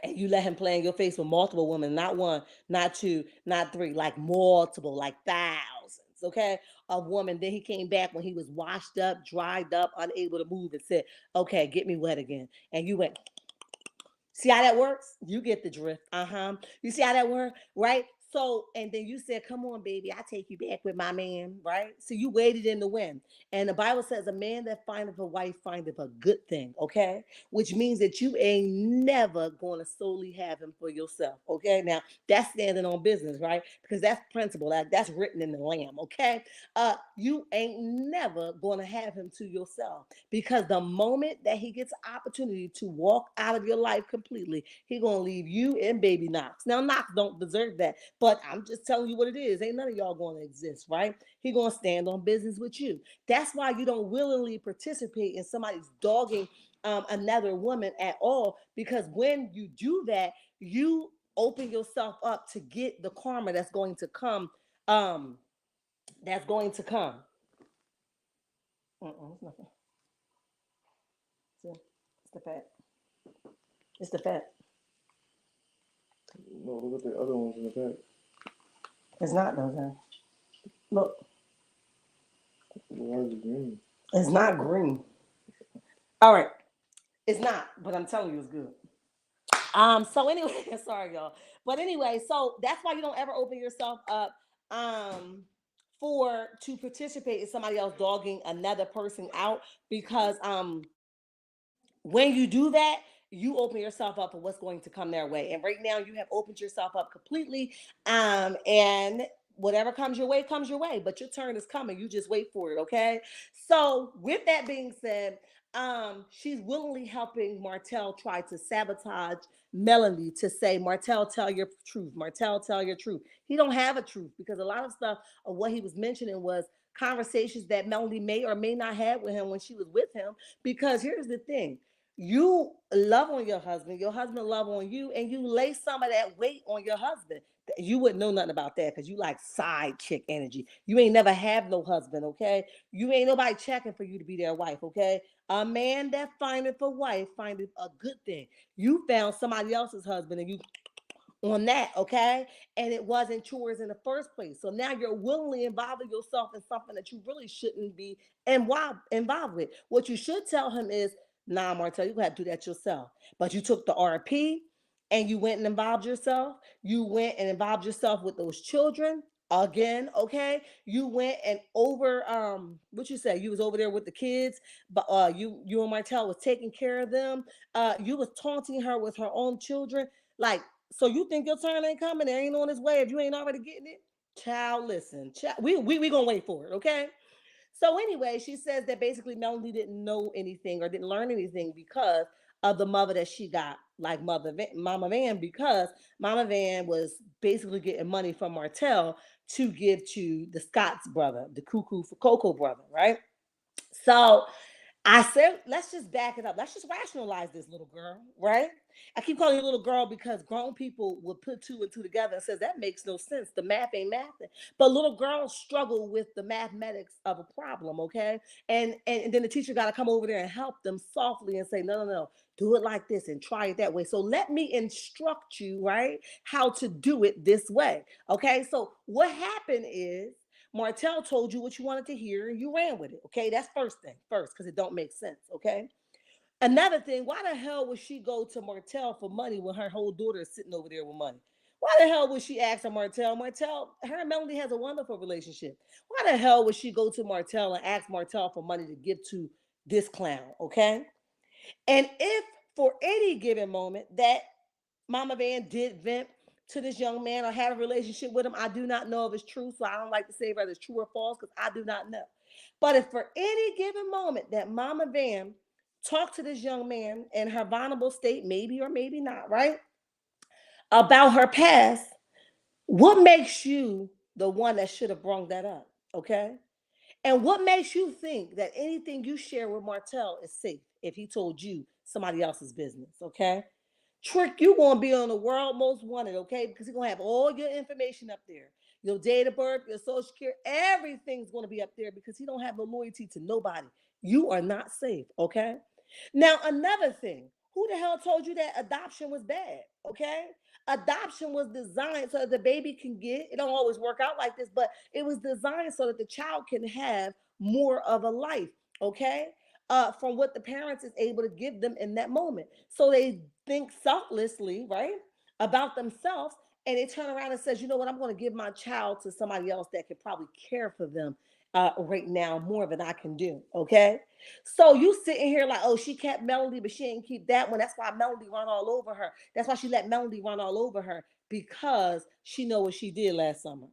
and you let him play in your face with multiple women, not one, not two, not three, like multiple, like thousands, okay, of women. Then he came back when he was washed up, dried up, unable to move, and said, okay, get me wet again. And you went, see how that works? You get the drift. Uh-huh. You see how that works? Right? So, and then you said, come on, baby, I take you back with my man, right? So you waited in the wind. And the Bible says, a man that findeth a wife findeth a good thing, okay? Which means that you ain't never going to solely have him for yourself, okay? Now, that's standing on business, right? Because that's principle, that's written in the Lamb, okay? You ain't never going to have him to yourself, because the moment that he gets opportunity to walk out of your life completely, he gonna leave you and baby Knox. Now Knox don't deserve that, but I'm just telling you what it is. Ain't none of y'all gonna exist, right? He gonna stand on business with you. That's why you don't willingly participate in somebody's dogging another woman at all, because when you do that, you open yourself up to get the karma that's going to come. That's going to come. It's nothing. See, it's the fat. It's the fat. No, look at the other ones in the back. It's not those. Look. Why is it green? It's not green. All right. It's not, but I'm telling you it's good. So anyway, sorry y'all. But anyway, so that's why you don't ever open yourself up for to participate in somebody else dogging another person out, because when you do that, you open yourself up for what's going to come their way. And right now you have opened yourself up completely. And whatever comes your way, but your turn is coming. You just wait for it. Okay. So with that being said, she's willingly helping Martell try to sabotage Melanie, to say, Martell, tell your truth. Martell, tell your truth. He don't have a truth, because a lot of stuff of what he was mentioning was conversations that Melanie may or may not have with him when she was with him. Because here's the thing, you love on your husband love on you, and you lay some of that weight on your husband. You wouldn't know nothing about that because you like side chick energy. You ain't never have no husband, okay? You ain't nobody checking for you to be their wife, okay? A man that findeth a wife findeth a good thing. You found somebody else's husband and you on that, okay? And it wasn't yours in the first place. So now you're willingly involving yourself in something that you really shouldn't be involved with. What you should tell him is, nah, Martell, you got to do that yourself. But you took the RP and you went and involved yourself. You went and involved yourself with those children again, okay? You went and over what you say, you was over there with the kids, but you and Martell was taking care of them. You was taunting her with her own children. Like, so you think your turn ain't coming? It ain't on its way if you ain't already getting it? Child, listen. Child, we gonna wait for it, okay? So anyway, she says that basically Melanie didn't know anything or didn't learn anything because of the mother that she got, like Mama Van, because Mama Van was basically getting money from Martell to give to the Scott's brother, the Cuckoo for Cocoa brother, right? So I said, let's just back it up. Let's just rationalize this, little girl, right? I keep calling you little girl because grown people will put two and two together and says that makes no sense. The math ain't mathing. But little girls struggle with the mathematics of a problem, okay? And then the teacher got to come over there and help them softly and say, no, no, no, do it like this and try it that way. So let me instruct you, right, how to do it this way, okay? So what happened is Martell told you what you wanted to hear and you ran with it. Okay, that's first thing first, because it don't make sense. Okay. Another thing, why the hell would she go to Martell for money when her whole daughter is sitting over there with money? Why the hell would she ask for Martell? Martell, her and Melanie has a wonderful relationship. Why the hell would she go to Martell and ask Martell for money to give to this clown? Okay. And if for any given moment that Mama Van did vent to this young man or had a relationship with him, I do not know if it's true. So I don't like to say whether it's true or false because I do not know. But if for any given moment that Mama Van talked to this young man in her vulnerable state, maybe or maybe not, right? about her past, what makes you the one that should have brought that up? Okay. And what makes you think that anything you share with Martell is safe if he told you somebody else's business? Okay. Trick, you gonna be on the world most wanted, okay? Because he's gonna have all your information up there. Your date of birth, your social security, everything's gonna be up there because he don't have no loyalty to nobody. You are not safe, okay? Now, another thing, who the hell told you that adoption was bad? Okay. Adoption was designed so that the baby can get, it don't always work out like this, but it was designed so that the child can have more of a life. Okay. From what the parents is able to give them in that moment. So they think selflessly, right, about themselves, and they turn around and says, you know what, I'm going to give my child to somebody else that could probably care for them right now more than I can do. Okay. So you sitting here like, oh, she kept Melody, but she didn't keep that one. That's why Melody run all over her. That's why she let Melody run all over her because she know what she did last summer.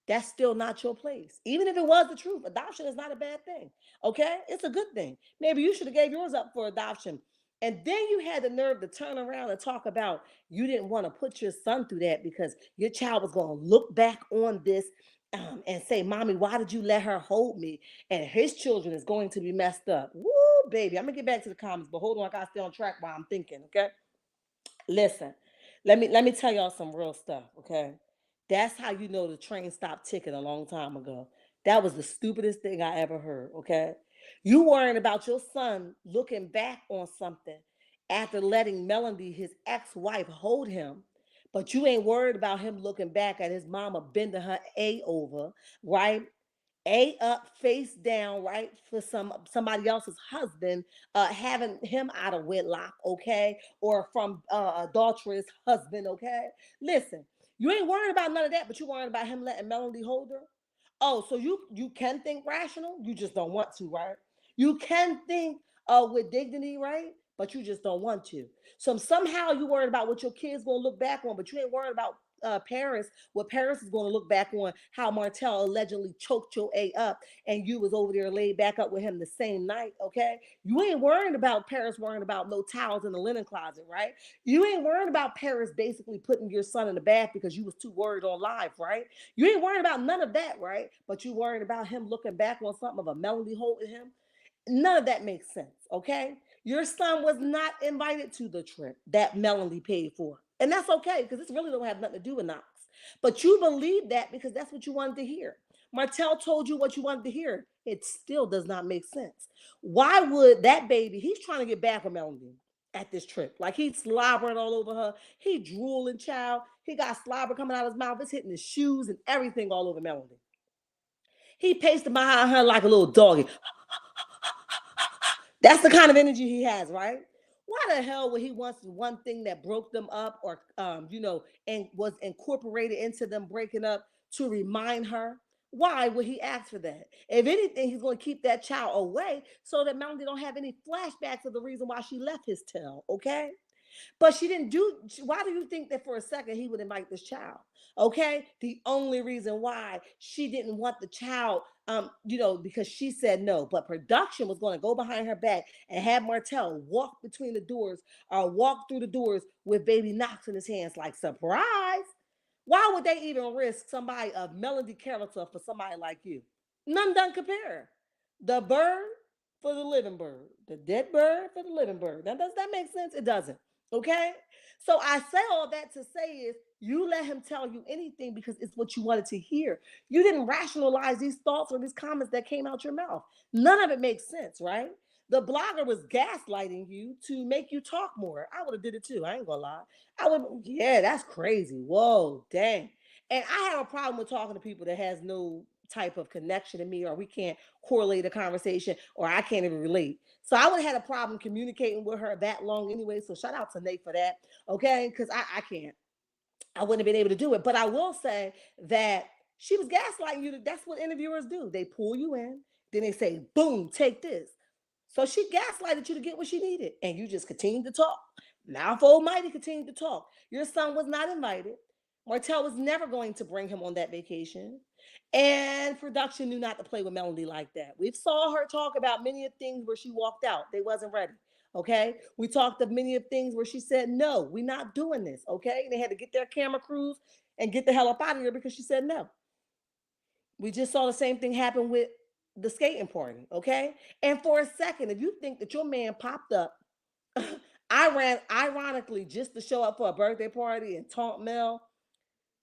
That's still not your place. Even if it was the truth, adoption is not a bad thing. Okay, it's a good thing. Maybe you should have gave yours up for adoption. And then you had the nerve to turn around and talk about you didn't want to put your son through that because your child was going to look back on this and say, Mommy, why did you let her hold me? And his children is going to be messed up. Woo, baby. I'm gonna get back to the comments, but hold on, I gotta stay on track while I'm thinking, okay? Listen, let me tell y'all some real stuff, okay? That's how you know the train stopped ticking a long time ago. That was the stupidest thing I ever heard, okay? You worrying about your son looking back on something after letting Melody, his ex-wife, hold him, but you ain't worried about him looking back at his mama bending her A over, right? A up, face down, right, for somebody else's husband, having him out of wedlock, okay, or from adulterous husband, okay. Listen, you ain't worrying about none of that, but you worrying about him letting Melody hold her. Oh, so you can think rational, you just don't want to, right? You can think with dignity, right? But you just don't want to. So somehow you worried about what your kids gonna look back on, but you ain't worried about Paris, what Paris is going to look back on how Martell allegedly choked your A up and you was over there laid back up with him the same night, okay? You ain't worrying about Paris worrying about no towels in the linen closet, right? You ain't worrying about Paris basically putting your son in the bath because you was too worried on live, right? You ain't worrying about none of that, right? But you worried about him looking back on something of a Melody holding him. None of that makes sense, okay? Your son was not invited to the trip that Melanie paid for. And that's okay because this really don't have nothing to do with Knox. But you believe that because that's what you wanted to hear. Martell told you what you wanted to hear. It still does not make sense. Why would that baby, he's trying to get back with Melanie at this trip. Like he's slobbering all over her. He drooling, child. He got slobber coming out of his mouth. It's hitting his shoes and everything all over Melanie. He paced behind her like a little doggy. That's the kind of energy he has, right? Why the hell would he want one thing that broke them up or and was incorporated into them breaking up to remind her? Why would he ask for that? If anything, he's going to keep that child away so that Melody don't have any flashbacks of the reason why she left his tail. Okay, but she didn't do. Why do you think that for a second he would invite this child? Okay, the only reason why she didn't want the child, because she said no. But production was going to go behind her back and have Martell walk between the doors or walk through the doors with baby Knox in his hands, like surprise. Why would they even risk somebody of Melody character for somebody like you? None done compare. The bird for the living bird, the dead bird for the living bird. Now, does that make sense? It doesn't. Okay. So I say all that to say is you let him tell you anything because it's what you wanted to hear. You didn't rationalize these thoughts or these comments that came out your mouth. None of it makes sense, right? The blogger was gaslighting you to make you talk more. I would have did it too. I ain't gonna lie. I would, yeah, that's crazy. Whoa, dang. And I have a problem with talking to people that has no type of connection to me, or we can't correlate a conversation, or I can't even relate. So I would have had a problem communicating with her that long anyway. So shout out to Nate for that. Okay. Because I can't. I wouldn't have been able to do it. But I will say that she was gaslighting you. That's what interviewers do. They pull you in, then they say, boom, take this. So she gaslighted you to get what she needed. And you just continued to talk. Mouth Almighty continued to talk. Your son was not invited. Martell was never going to bring him on that vacation. And production knew not to play with Melody like that. We saw her talk about many of things where she walked out. They wasn't ready. Okay, we talked of many of things where she said, no, we're not doing this. Okay, and they had to get their camera crews and get the hell up out of here because she said no. We just saw the same thing happen with the skating party. Okay, and for a second, if you think that your man popped up, I ran ironically just to show up for a birthday party and taunt Mel.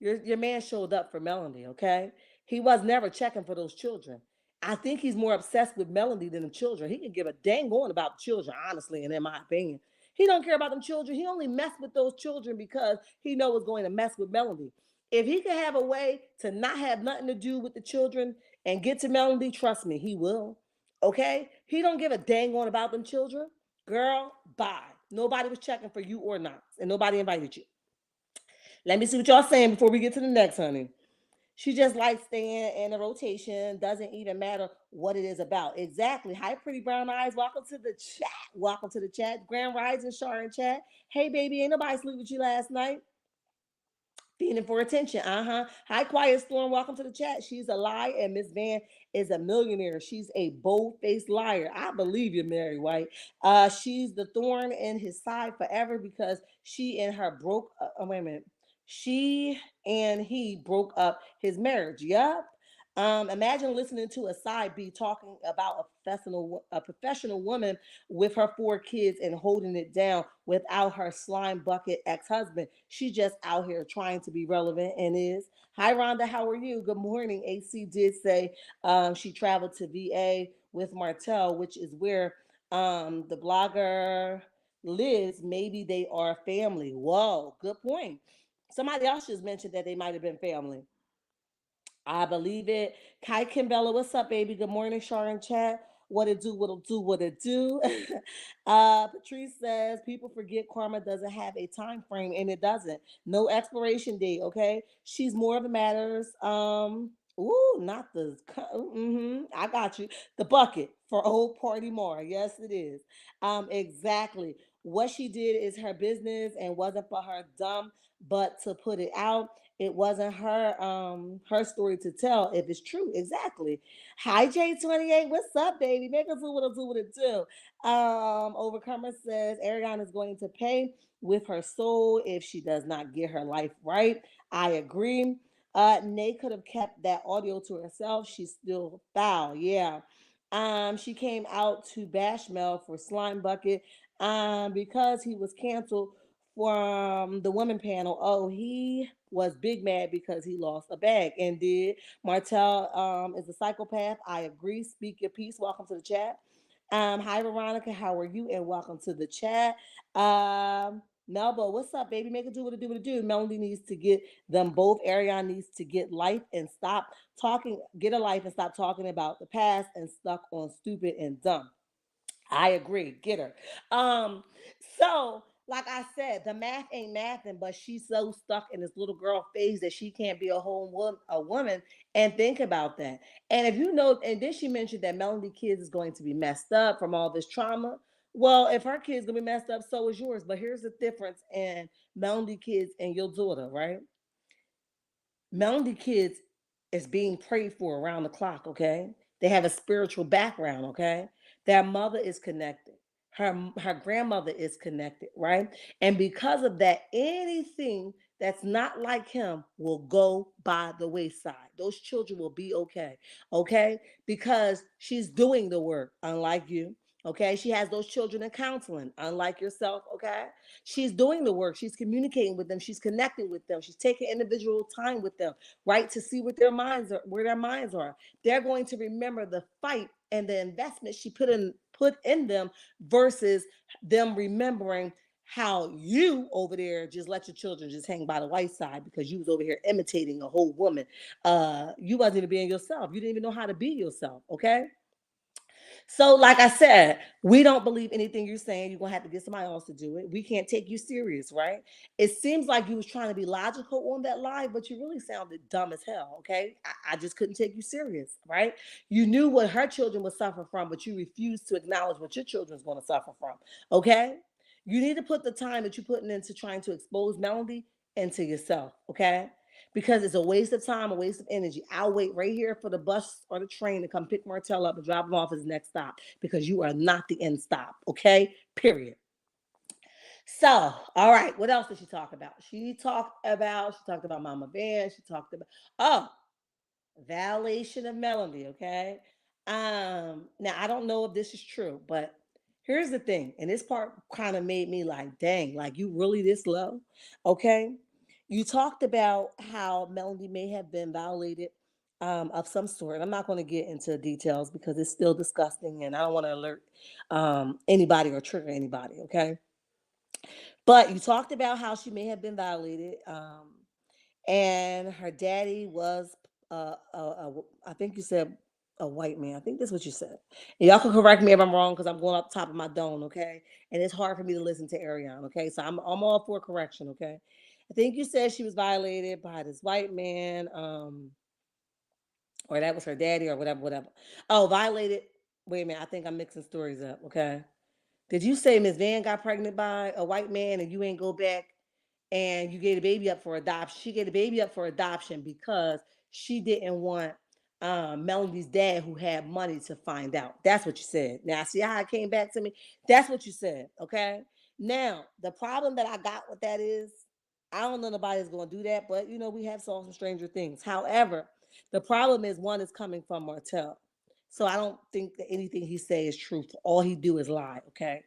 Your man showed up for Melanie, okay? He was never checking for those children. I think he's more obsessed with Melanie than the children. He can give a dang on about the children, honestly, and in my opinion. He don't care about them children. He only messed with those children because he knows it's going to mess with Melanie. If he could have a way to not have nothing to do with the children and get to Melanie, trust me, he will. Okay? He don't give a dang on about them children. Girl, bye. Nobody was checking for you or not, and nobody invited you. Let me see what y'all saying before we get to the next, honey. She just likes staying in a rotation. Doesn't even matter what it is about. Exactly. Hi, pretty brown eyes. Welcome to the chat. Welcome to the chat. Grand Rising, Shar in chat. Hey, baby, ain't nobody sleep with you last night. Feeding for attention. Uh-huh. Hi, Quiet Storm. Welcome to the chat. She's a lie, and Miss Van is a millionaire. She's a bold-faced liar. I believe you, Mary White. She's the thorn in his side forever because she and her broke. Wait a minute. She and he broke up his marriage. Yup. Imagine listening to a side B talking about a professional woman with her four kids and holding it down without her slime bucket ex-husband. She's just out here trying to be relevant and is. Hi Rhonda, how are you? Good morning. AC did say she traveled to VA with Martell, which is where the blogger lives. Maybe they are family. Whoa, good point. Somebody else just mentioned that they might have been family. I believe it. Kai Kimbella, what's up, baby? Good morning, Sharon chat. What it do, what'll do, what it do. Patrice says people forget karma doesn't have a time frame, and it doesn't. No expiration date, okay? She's more of the matters. Not the I got you. The bucket for old party more. Yes, it is. Exactly. What she did is her business and wasn't for her dumb, but to put it out it wasn't her story to tell if it's true. Exactly. Hi J28. What's up, baby? Make us do what it do. Overcomer says Arionne is going to pay with her soul if she does not get her life right. I agree. Nay could have kept that audio to herself. She's still foul. Yeah. She came out to bash Mel for Slime Bucket because he was canceled from the women panel. Oh, he was big mad because he lost a bag and did. Martell is a psychopath. I agree. Speak your piece. Welcome to the chat. Hi Veronica, how are you? And welcome to the chat. Melba, what's up, baby? Make it do what it do what it do. Melody needs to get them both. Ariane needs to get life and stop talking, get a life and stop talking about the past and stuck on stupid and dumb. I agree. Get her. So like I said, the math ain't mathing, but she's so stuck in this little girl phase that she can't be a woman and think about that. And if you know, and then she mentioned that Melanie kids is going to be messed up from all this trauma. Well, if her kids gonna be messed up, so is yours. But here's the difference in Melanie kids and your daughter, right? Melody kids is being prayed for around the clock, okay? They have a spiritual background, okay? Their mother is connected. Her grandmother is connected, right? And because of that, anything that's not like him will go by the wayside. Those children will be okay, okay? Because she's doing the work, unlike you. Okay, she has those children in counseling, unlike yourself. Okay, she's doing the work, she's communicating with them, she's connecting with them, she's taking individual time with them, right, to see what their minds are, where their minds are. They're going to remember the fight and the investment she put in them versus them remembering how you over there just let your children just hang by the white side because you was over here imitating a whole woman. You wasn't even being yourself, you didn't even know how to be yourself. Okay, so, like I said, we don't believe anything you're saying. You're gonna have to get somebody else to do it. We can't take you serious, right? It seems like you was trying to be logical on that live, but you really sounded dumb as hell. Okay, I just couldn't take you serious, right? You knew what her children would suffer from, but you refused to acknowledge what your children's going to suffer from. Okay, you need to put the time that you're putting into trying to expose Melody into yourself. Okay, because it's a waste of time, a waste of energy. I'll wait right here for the bus or the train to come pick Martell up and drop him off at his next stop because you are not the end stop. Okay? Period. So, all right, what else did she talk about? She talked about Mama Van. She talked about validation of Melody, okay? Now I don't know if this is true, but here's the thing, and this part kind of made me like, dang, like you really this low, okay? You talked about how Melody may have been violated of some sort. I'm not going to get into details because it's still disgusting, and I don't want to alert anybody or trigger anybody, okay? But you talked about how she may have been violated. And her daddy was I think you said a white man. I think that's what you said. And y'all can correct me if I'm wrong because I'm going off the top of my dome, okay? And it's hard for me to listen to Arionne, okay? So I'm all for correction, okay? I think you said she was violated by this white man, or that was her daddy, or whatever, whatever. Oh, violated. Wait a minute, I think I'm mixing stories up, okay? Did you say Miss Van got pregnant by a white man and you ain't go back and you gave the baby up for adoption? She gave the baby up for adoption because she didn't want Melody's dad, who had money, to find out. That's what you said. Now, see how it came back to me? That's what you said, okay? Now, the problem that I got with that is I don't know nobody's going to do that, but we have saw some stranger things. However, the problem is one is coming from Martell. So I don't think that anything he say is truthful. All he do is lie, okay?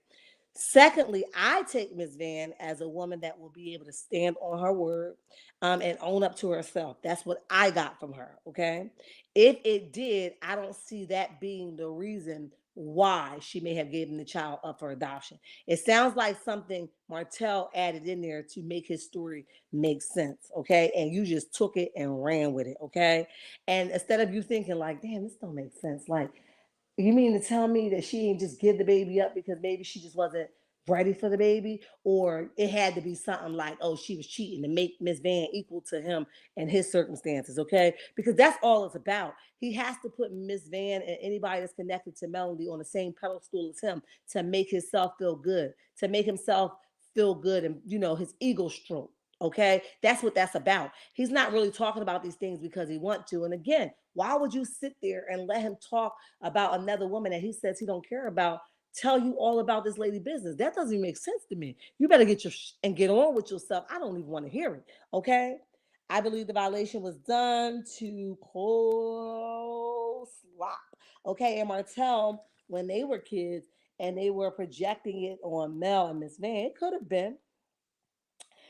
Secondly, I take Miss Van as a woman that will be able to stand on her word and own up to herself. That's what I got from her. Okay. If it did, I don't see that being the reason why she may have given the child up for adoption. It sounds like something Martell added in there to make his story make sense. Okay. And you just took it and ran with it. Okay. And instead of you thinking like, damn, this don't make sense. Like, you mean to tell me that she didn't just give the baby up because maybe she just wasn't ready for the baby? Or it had to be something like, oh, she was cheating to make Miss Van equal to him and his circumstances, okay? Because that's all it's about. He has to put Miss Van and anybody that's connected to Melody on the same pedestal as him to make himself feel good, to make himself feel good and, his ego stroke. Okay, that's what that's about. He's not really talking about these things because he wants to. And again, why would you sit there and let him talk about another woman that he says he don't care about, tell you all about this lady business? That doesn't even make sense to me. You better get and get on with yourself. I don't even want to hear it. Okay. I believe the violation was done to cold slop. Okay. And Martell, when they were kids and they were projecting it on Mel and Miss Van, it could have been.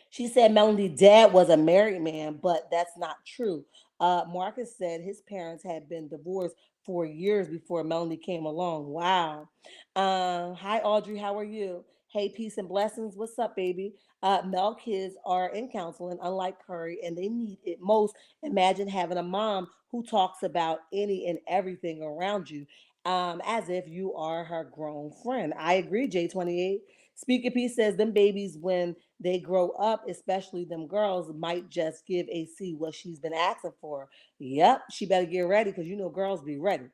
She said Melody's dad was a married man, but that's not true. Marcus said his parents had been divorced for years before Melody came along. Wow. Hi, Audrey. How are you? Hey, peace and blessings. What's up, baby? Mel kids are in counseling, unlike Curry, and they need it most. Imagine having a mom who talks about any and everything around you as if you are her grown friend. I agree, J28. Speaker P says them babies, when they grow up, especially them girls, might just give AC what she's been asking for. Yep, she better get ready because girls be ready.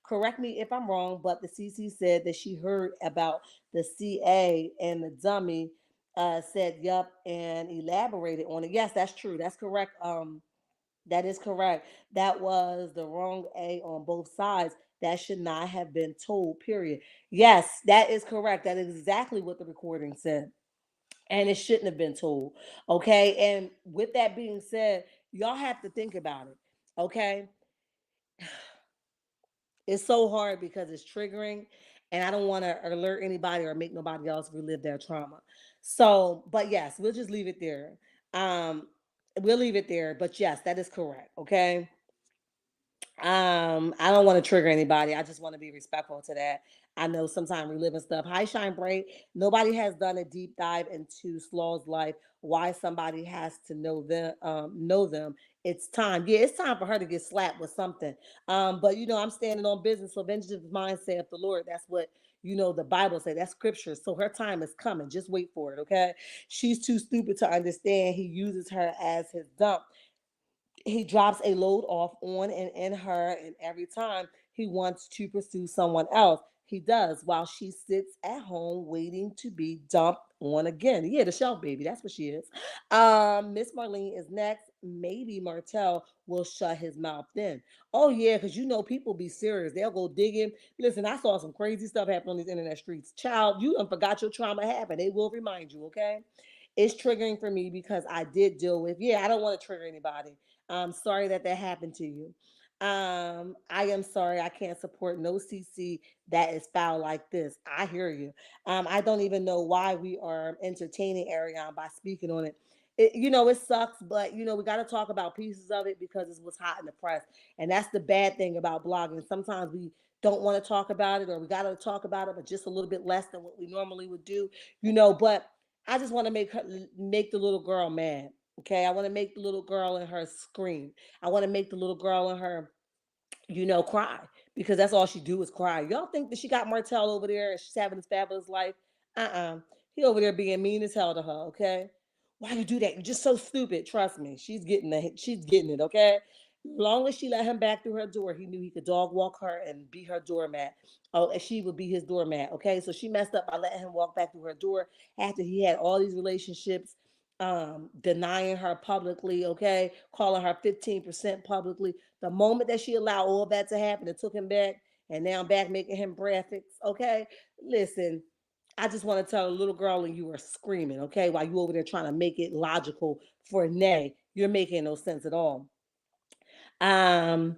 Correct me if I'm wrong, but the CC said that she heard about the CA and the dummy said yup and elaborated on it. Yes, that's true. That's correct. That is correct. That was the wrong A on both sides. That should not have been told, period. Yes, that is correct. That is exactly what the recording said. And it shouldn't have been told. Okay. And with that being said, y'all have to think about it. Okay. It's so hard because it's triggering. And I don't want to alert anybody or make nobody else relive their trauma. So, but yes, we'll just leave it there. Um, we'll leave it there. But yes, that is correct. Okay. I don't want to trigger anybody. I just want to be respectful to that. I know sometimes reliving stuff. Hi, Shine Bright. Nobody has done a deep dive into Slaw's life. Why somebody has to know them? Know them. It's time. Yeah, it's time for her to get slapped with something. But I'm standing on business. So vengeance is mine, saith the Lord. That's what the Bible say. That's scripture. So her time is coming. Just wait for it. Okay. She's too stupid to understand. He uses her as his dump. He drops a load off on and in her, and every time he wants to pursue someone else. he does, while she sits at home waiting to be dumped on again. Yeah, the shelf baby. That's what she is. Miss Marlene is next. Maybe Martell will shut his mouth then. Oh yeah, because you know people be serious. They'll go digging. Listen, I saw some crazy stuff happen on these internet streets. Child, you done forgot your trauma happened. They will remind you, okay? It's triggering for me because I did deal with, yeah, I don't want to trigger anybody. I'm sorry that that happened to you. I am sorry I can't support no CC that is foul like this. I hear you. I don't even know why we are entertaining Arionne by speaking on it. It sucks, but we got to talk about pieces of it because it's what's hot in the press, and that's the bad thing about blogging. Sometimes we don't want to talk about it, or we got to talk about it, but just a little bit less than what we normally would do. But I just want to make the little girl mad. Okay, I want to make the little girl in her scream. I want to make the little girl in her cry, because that's all she do is cry. Y'all think that she got Martell over there and she's having this fabulous life? Uh-uh. He over there being mean as hell to her, okay? Why you do that? You're just so stupid. Trust me. She's getting it, okay? Long as she let him back through her door, he knew he could dog walk her and be her doormat. Oh, and she would be his doormat, okay? So she messed up by letting him walk back through her door after he had all these relationships, denying her publicly, okay, calling her 15% publicly. The moment that she allowed all that to happen, it took him back, and now I'm back making him graphics. Okay, listen, I just want to tell a little girl, and you are screaming, okay, while you over there trying to make it logical for Nay. You're making no sense at all. Um,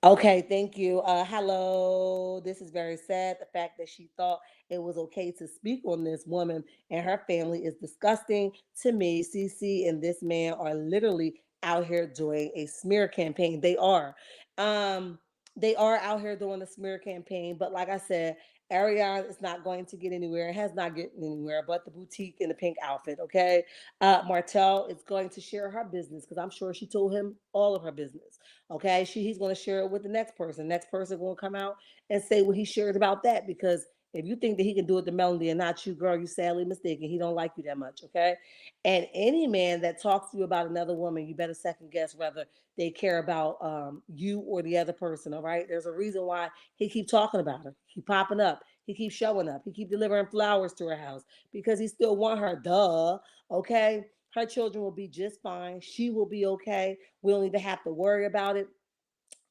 okay, thank you. Hello. This is very sad. The fact that she thought it was okay to speak on this woman and her family is disgusting to me. CC and this man are literally out here doing a smear campaign. They are. Um, they are out here doing a smear campaign, but like I said, Ariane is not going to get anywhere. It has not gotten anywhere but the boutique in the pink outfit. Okay. Martell is going to share her business because I'm sure she told him all of her business. Okay, he's going to share it with the next person. Next person going to come out and say what he shared about that, because if you think that he can do it to Melody and not you, girl, you sadly mistaken. He don't like you that much, okay? And any man that talks to you about another woman, you better second guess whether they care about you or the other person. All right, there's a reason why he keep talking about her. He popping up. He keeps showing up. He keep delivering flowers to her house because he still want her. Duh. Okay. Her children will be just fine. She will be okay. We don't even have to worry about it.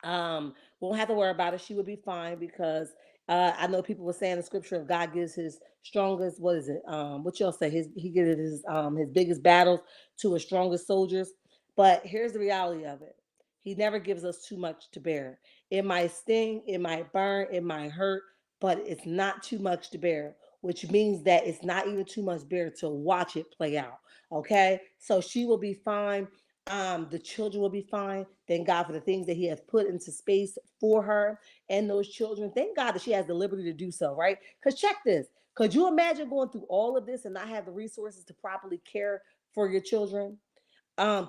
Won't have to worry about it. She would be fine because I know people were saying the scripture of God gives his strongest, what is it? What y'all say? He gives his biggest battles to his strongest soldiers. But here's the reality of it. He never gives us too much to bear. It might sting, it might burn, it might hurt, but it's not too much to bear, which means that it's not even too much bear to watch it play out. Okay. So she will be fine. The children will be fine. Thank God for the things that He has put into space for her and those children. Thank God that she has the liberty to do so, right? Because check this. Could you imagine going through all of this and not have the resources to properly care for your children?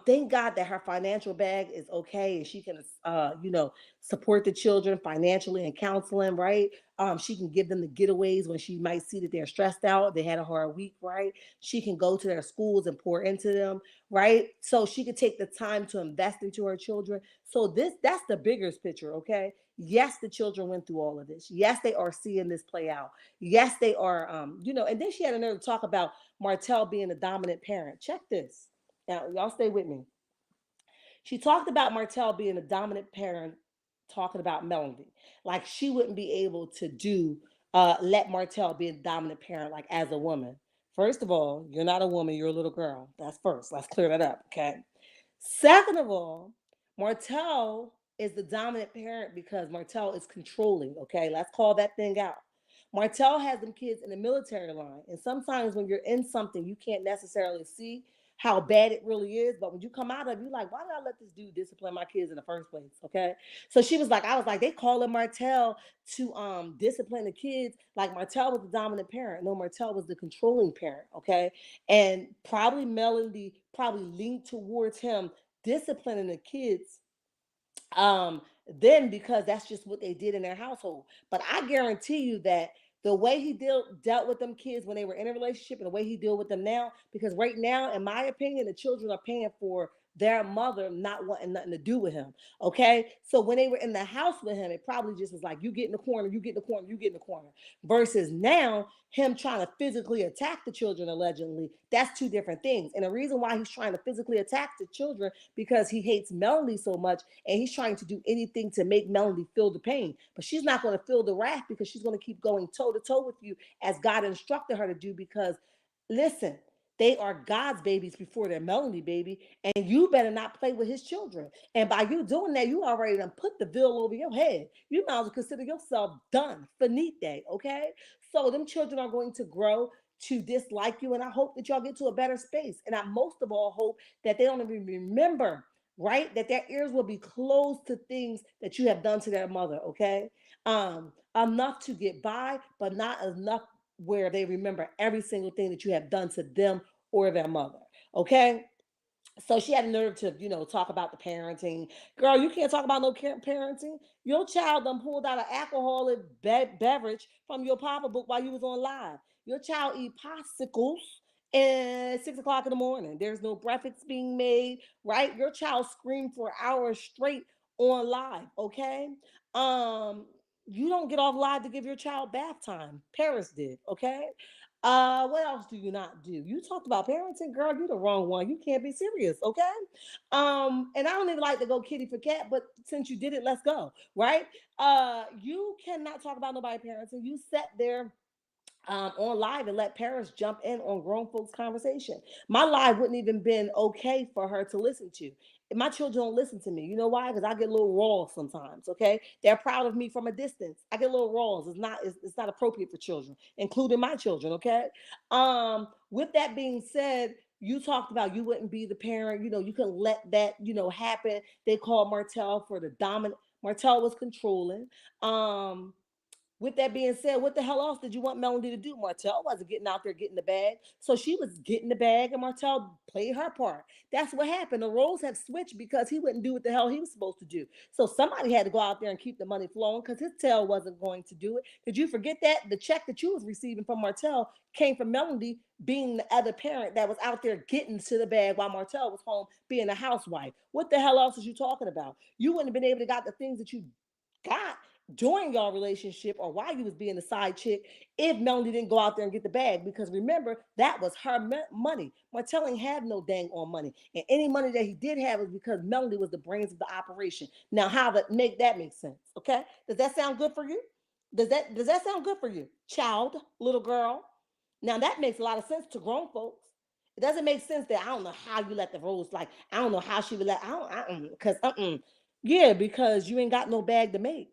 Thank God that her financial bag is okay and she can support the children financially and counseling, right? She can give them the getaways when she might see that they're stressed out, they had a hard week, right? She can go to their schools and pour into them, right? So she could take the time to invest into her children. So that's the biggest picture, okay? Yes, the children went through all of this. Yes, they are seeing this play out. Yes, they are and then she had another talk about Martell being a dominant parent. Check this. Now, y'all stay with me. She talked about Martell being a dominant parent, talking about Melody. Like she wouldn't be able to let Martell be a dominant parent, like as a woman. First of all, you're not a woman, you're a little girl. That's first. Let's clear that up, okay? Second of all, Martell is the dominant parent because Martell is controlling, okay? Let's call that thing out. Martell has them kids in the military line. And sometimes when you're in something, you can't necessarily see how bad it really is. But when you come out of it, you're like, why did I let this dude discipline my kids in the first place? Okay. So I was like, they calling Martell to discipline the kids. Like Martell was the dominant parent. No, Martell was the controlling parent. Okay. And probably Melody probably leaned towards him disciplining the kids um then because that's just what they did in their household. But I guarantee you that the way he dealt with them kids when they were in a relationship and the way he deal with them now, because right now, in my opinion, the children are paying for their mother not wanting nothing to do with him. Okay. So when they were in the house with him, it probably just was like, you get in the corner, you get in the corner, you get in the corner. Versus now, him trying to physically attack the children allegedly, that's two different things. And the reason why he's trying to physically attack the children because he hates Melanie so much and he's trying to do anything to make Melanie feel the pain. But she's not going to feel the wrath because she's going to keep going toe to toe with you as God instructed her to do. Because listen, they are God's babies before they're Melanie baby, and you better not play with his children. And by you doing that, you already done put the veil over your head. You might as well consider yourself done, finite, okay? So them children are going to grow to dislike you, and I hope that y'all get to a better space. And I most of all hope that they don't even remember, right? That their ears will be closed to things that you have done to their mother, okay? Enough to get by, but not enough where they remember every single thing that you have done to them or their mother. Okay. So she had the nerve to, talk about the parenting. Girl, you can't talk about no parenting. Your child done pulled out an alcoholic beverage from your papa book while you was on live. Your child eat popsicles at 6 o'clock in the morning. There's no breakfast being made, right? Your child screamed for hours straight on live, okay? Um, you don't get off live to give your child bath time. Paris did, okay? What else do you not do? You talked about parenting, girl. You're the wrong one. You can't be serious, okay? And I don't even like to go kitty for cat, but since you did it, let's go, right? You cannot talk about nobody parenting. You sat there on live and let parents jump in on grown folks conversation. My live wouldn't even been okay for her to listen to. My children don't listen to me. You know why? Because I get a little raw sometimes. Okay, they're proud of me from a distance. I get a little raw. It's not appropriate for children, including my children. Okay. With that being said, you talked about you wouldn't be the parent. You couldn't let that happen. They called Martell for the dominant. Martell was controlling. With that being said, what the hell else did you want Melody to do? Martell wasn't getting out there getting the bag. So she was getting the bag and Martell played her part. That's what happened. The roles have switched because he wouldn't do what the hell he was supposed to do. So somebody had to go out there and keep the money flowing because his tail wasn't going to do it. Did you forget that? The check that you was receiving from Martell came from Melody being the other parent that was out there getting to the bag while Martell was home being a housewife. What the hell else is you talking about? You wouldn't have been able to got the things that you got during y'all relationship or while you was being a side chick if Melanie didn't go out there and get the bag because remember that was her money. Martell ain't have no dang on money and any money that he did have was because Melanie was the brains of the operation. Now how to make that make sense? Okay, does that sound good for you? Does that sound good for you, child, little girl? Now that makes a lot of sense to grown folks. It doesn't make sense that I don't know how you let the rose like I don't know how she would let I don't because yeah because you ain't got no bag to make.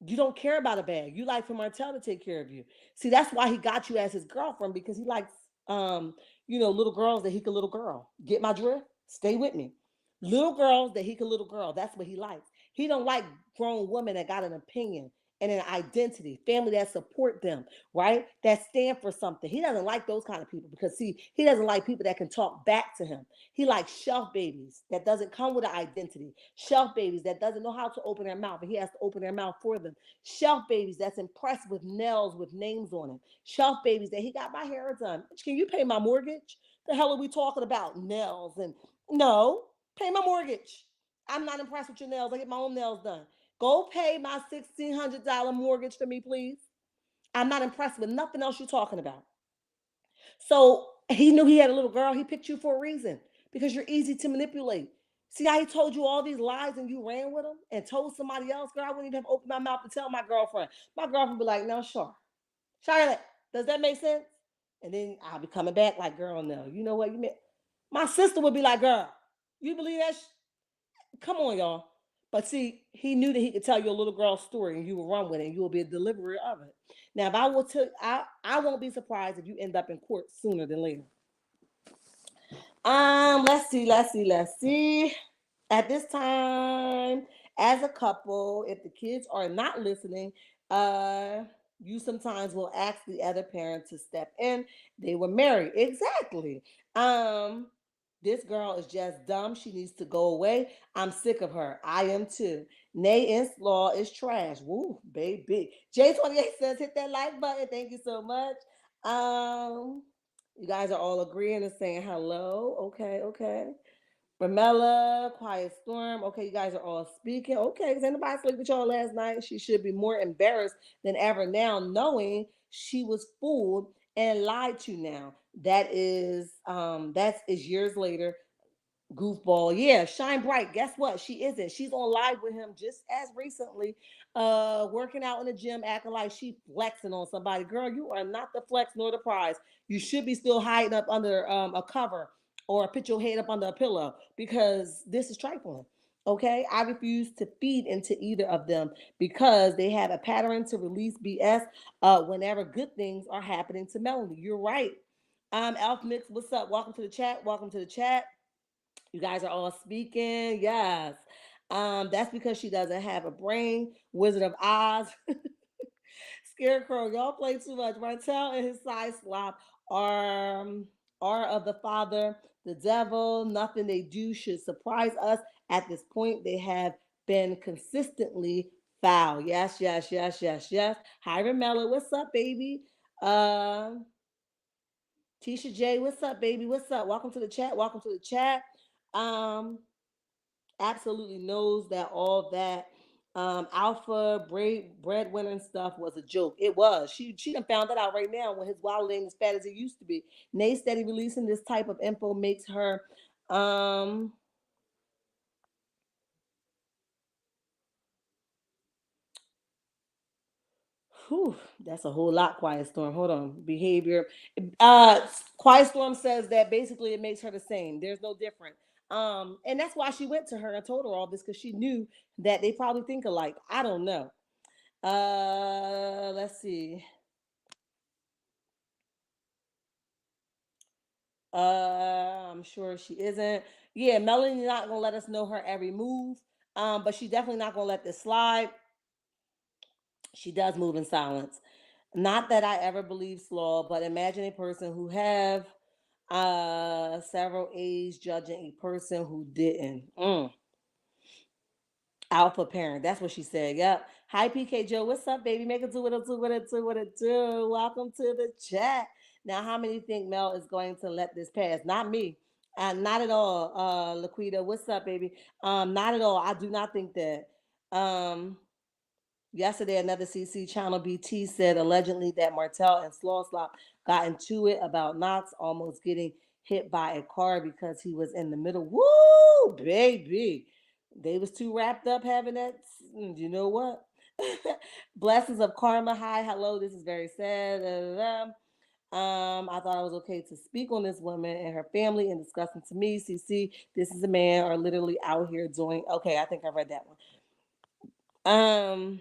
You don't care about a bag. You like for Martell to take care of you. See, that's why he got you as his girlfriend because he likes, little girls that he could little girl. Get my drift? Stay with me. Little girls that he could little girl. That's what he likes. He don't like grown women that got an opinion and an identity, family that support them, right? That stand for something. He doesn't like those kind of people because see, he doesn't like people that can talk back to him. He likes shelf babies that doesn't come with an identity. Shelf babies that doesn't know how to open their mouth and he has to open their mouth for them. Shelf babies that's impressed with nails with names on them. Shelf babies that he got my hair done. Can you pay my mortgage? The hell are we talking about? Nails and no, pay my mortgage. I'm not impressed with your nails. I get my own nails done. Go pay my $1,600 mortgage for me, please. I'm not impressed with nothing else you're talking about. So he knew he had a little girl. He picked you for a reason because you're easy to manipulate. See how he told you all these lies and you ran with them and told somebody else, girl, I wouldn't even have opened my mouth to tell my girlfriend. My girlfriend would be like, no, sure. Charlotte, does that make sense? And then I'll be coming back like, girl, no. You know what you meant? My sister would be like, girl, you believe that? Come on, y'all. But see, he knew that he could tell you a little girl's story and you will run with it and you will be a deliverer of it. Now, if I will tell, I won't be surprised if you end up in court sooner than later. Let's see. At this time, as a couple, if the kids are not listening, uh, you sometimes will ask the other parent to step in. They were married. Exactly. Um, this girl is just dumb. She needs to go away. I'm sick of her. I am too. Nay in law is trash. Woo, baby. J28 says hit that like button. Thank you so much. Um, you guys are all agreeing and saying hello. Okay, okay. Ramella, Quiet Storm. Okay, you guys are all speaking. Okay, because anybody sleep with y'all last night? She should be more embarrassed than ever now, knowing she was fooled and lied to now. That is years later. Goofball. Yeah, shine bright. Guess what? She isn't. She's on live with him just as recently, working out in the gym, acting like she flexing on somebody. Girl, you are not the flex nor the prize. You should be still hiding up under a cover or put your head up under a pillow because this is trifling. Okay, I refuse to feed into either of them because they have a pattern to release BS whenever good things are happening to Melanie. You're right. Alf Mix, what's up? Welcome to the chat. Welcome to the chat. You guys are all speaking. Yes. That's because she doesn't have a brain. Wizard of Oz. Scarecrow, y'all play too much. Martell and his side slop are of the father, the devil. Nothing they do should surprise us. At this point, they have been consistently foul. Yes, yes, yes, yes, yes. Hiram Mello, what's up, baby? Uh Tisha J, what's up, baby? What's up? Welcome to the chat. Welcome to the chat. Um, Absolutely knows that all that alpha breadwinner and stuff was a joke. It was. She done found that out right now when his wallet ain't as fat as it used to be. Nate steady releasing this type of info makes her um whew, that's a whole lot, Quiet Storm. Hold on. Behavior. Uh Quiet Storm says that basically it makes her the same. There's no different. And that's why she went to her and told her all this because she knew that they probably think alike. I don't know. Let's see. I'm sure she isn't. Yeah, Melanie's not gonna let us know her every move. But she definitely not gonna let this slide. She does move in silence. Not that I ever believe Slaw, but imagine a person who have several A's judging a person who didn't. Alpha parent. That's what she said. Yep. Hi, PK Joe. What's up, baby? Make it do what it do, what it do, what it do. Welcome to the chat. Now, how many think Mel is going to let this pass? Not me. Not at all. Laquita, what's up, baby? Not at all. I do not think that. Um, Yesterday, another CC channel BT said allegedly that Martell and Slawslop got into it about Knox almost getting hit by a car because he was in the middle. Woo, baby. They was too wrapped up having that. You know what? Blessings of karma. Hi, hello. This is very sad. I thought I was okay to speak on this woman and her family and discussing to me. CC, this is a man are literally out here doing. Okay, I think I read that one. Um,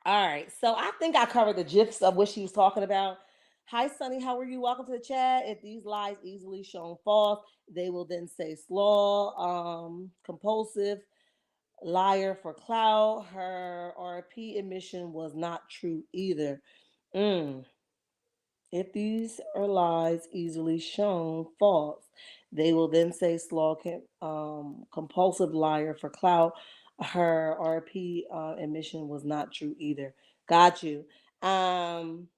all right. So I think I covered the gist of what she was talking about. Hi, Sunny. How are you? Welcome to the chat. If these lies easily shown false, they will then say slaw, compulsive, liar for clout. Her RP admission was not true either. Mm. If these are lies easily shown false, they will then say slaw compulsive liar for clout. Her RP admission was not true either. Got you. Um,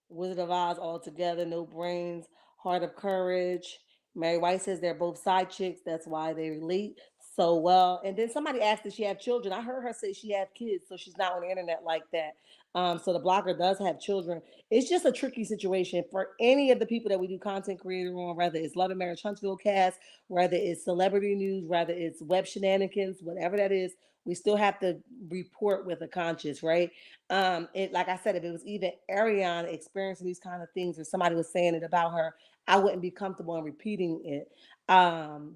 Wizard of Oz altogether, no brains, heart of courage. Mary White says they're both side chicks. That's why they relate so well. And then somebody asked if she have children. I heard her say she have kids, so she's not on the internet like that. So the blogger does have children. It's just a tricky situation for any of the people that we do content creator on, whether it's Love and Marriage Huntsville cast, whether it's celebrity news, whether it's web shenanigans, whatever that is. We still have to report with a conscience, right? It like I said, if it was even Arionne experiencing these kind of things or somebody was saying it about her, I wouldn't be comfortable in repeating it.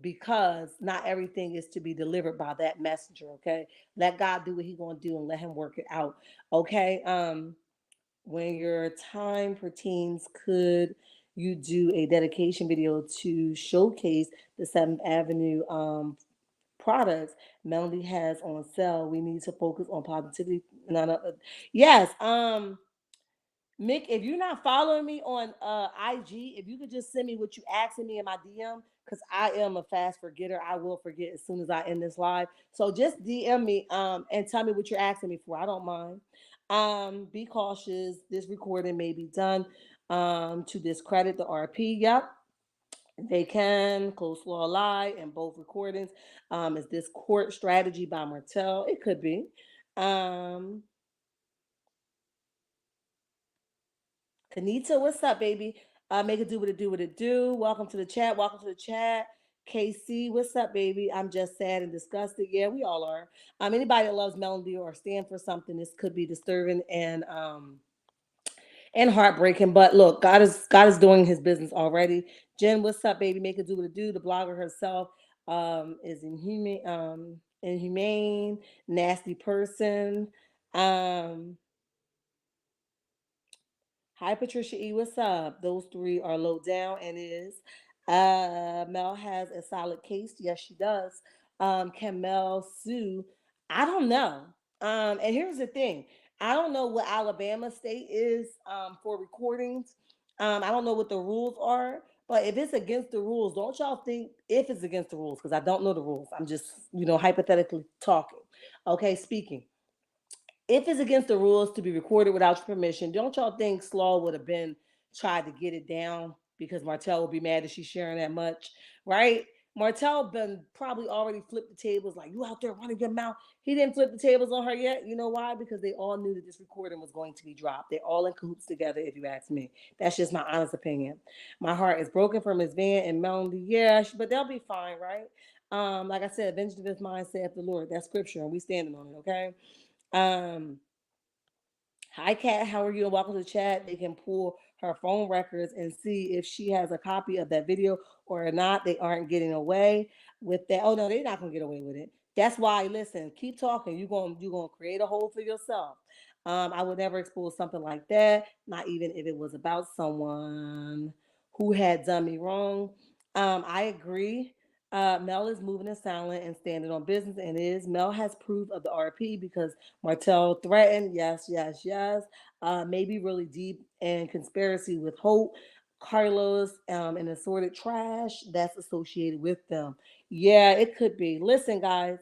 Because not everything is to be delivered by that messenger. Okay, let God do what He gonna do and let Him work it out. Okay. When your time pertains, could you do a dedication video to showcase the Seventh Avenue products Melody has on sale? We need to focus on positivity. No, no, yes. Mick, if you're not following me on IG, if you could just send me what you asking me in my DM, because I am a fast forgetter. I will forget as soon as I end this live. So just DM me and tell me what you're asking me for. I don't mind. Be cautious. This recording may be done to discredit the RP. Yep. They can coleslaw lie in both recordings. Is this court strategy by Martell? It could be. Um, Kanita, what's up, baby? Make it do what it do, what it do. Welcome to the chat. Welcome to the chat. KC, what's up, baby? I'm just sad and disgusted. Yeah, we all are. Anybody that loves melody or stand for something, this could be disturbing and heartbreaking. But look, God is doing His business already. Jen, what's up, baby? Make it do what it do. The blogger herself is inhumane, nasty person. Um, Hi, Patricia E. What's up? Those three are low down and is. Mel has a solid case. Yes, she does. Can Mel sue? I don't know. And here's the thing. I don't know what Alabama state is for recordings. I don't know what the rules are. But if it's against the rules, don't y'all think if it's against the rules? Because I don't know the rules. I'm just, hypothetically talking. Okay, speaking if it's against the rules to be recorded without your permission, don't y'all think Slaw would have been tried to get it down because Martell would be mad that she's sharing that much, right? Martell been probably already flipped the tables, like you out there running your mouth. He didn't flip the tables on her yet. You know why? Because they all knew that this recording was going to be dropped. They're all in cahoots together, if you ask me. That's just my honest opinion. My heart is broken for Miss Van and Melody. Yeah, but they'll be fine, right? Like I said, vengeance of his mind saith the Lord. That's scripture, and we standing on it, okay? Um, Hi, Kat. How are you? And welcome to the chat. They can pull her phone records and see if she has a copy of that video or not. They aren't getting away with that. Oh no, they're not gonna get away with it. That's why. Listen, keep talking. You're gonna create a hole for yourself. I would never expose something like that. Not even if it was about someone who had done me wrong. I agree. Mel is moving in silent and standing on business, and is Mel has proof of the RP because Martell threatened, yes, yes, yes. Maybe really deep and conspiracy with Hope, Carlos, and assorted trash that's associated with them. Yeah, it could be. Listen, guys,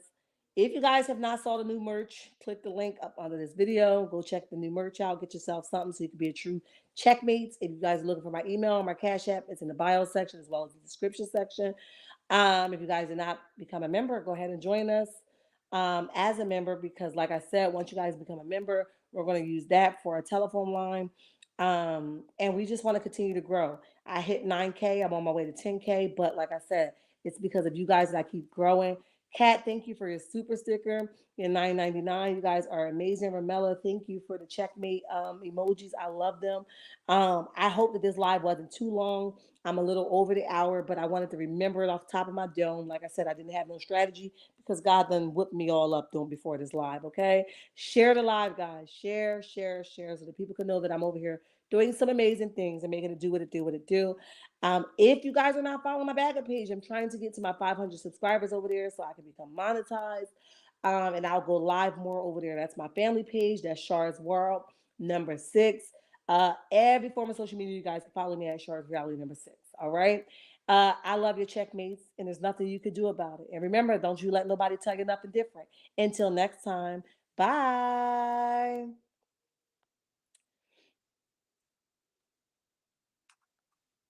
if you guys have not saw the new merch, click the link up under this video. Go check the new merch out. Get yourself something so you can be a true checkmates. If you guys are looking for my email, my Cash App, it's in the bio section as well as the description section. If you guys did not become a member, go ahead and join us as a member because, like I said, once you guys become a member, we're going to use that for our telephone line. And we just want to continue to grow. I hit 9K. I'm on my way to 10K. But like I said, it's because of you guys that I keep growing. Kat, thank you for your super sticker in 9.99. You guys are amazing. Ramella, thank you for the checkmate emojis. I love them. I hope that this live wasn't too long. I'm a little over the hour, but I wanted to remember it off the top of my dome. Like I said, I didn't have no strategy because God done whipped me all up doing before this live. Okay, share the live, guys. Share, share, share, so that people can know that I'm over here doing some amazing things and making it do what it do, what it do. If you guys are not following my backup page, I'm trying to get to my 500 subscribers over there so I can become monetized. And I'll go live more over there. That's my family page. That's Shard's World number 6. Every form of social media, you guys can follow me at Shard's Reality number 6. All right. I love your checkmates, and there's nothing you can do about it. And remember, don't you let nobody tell you nothing different. Until next time, bye.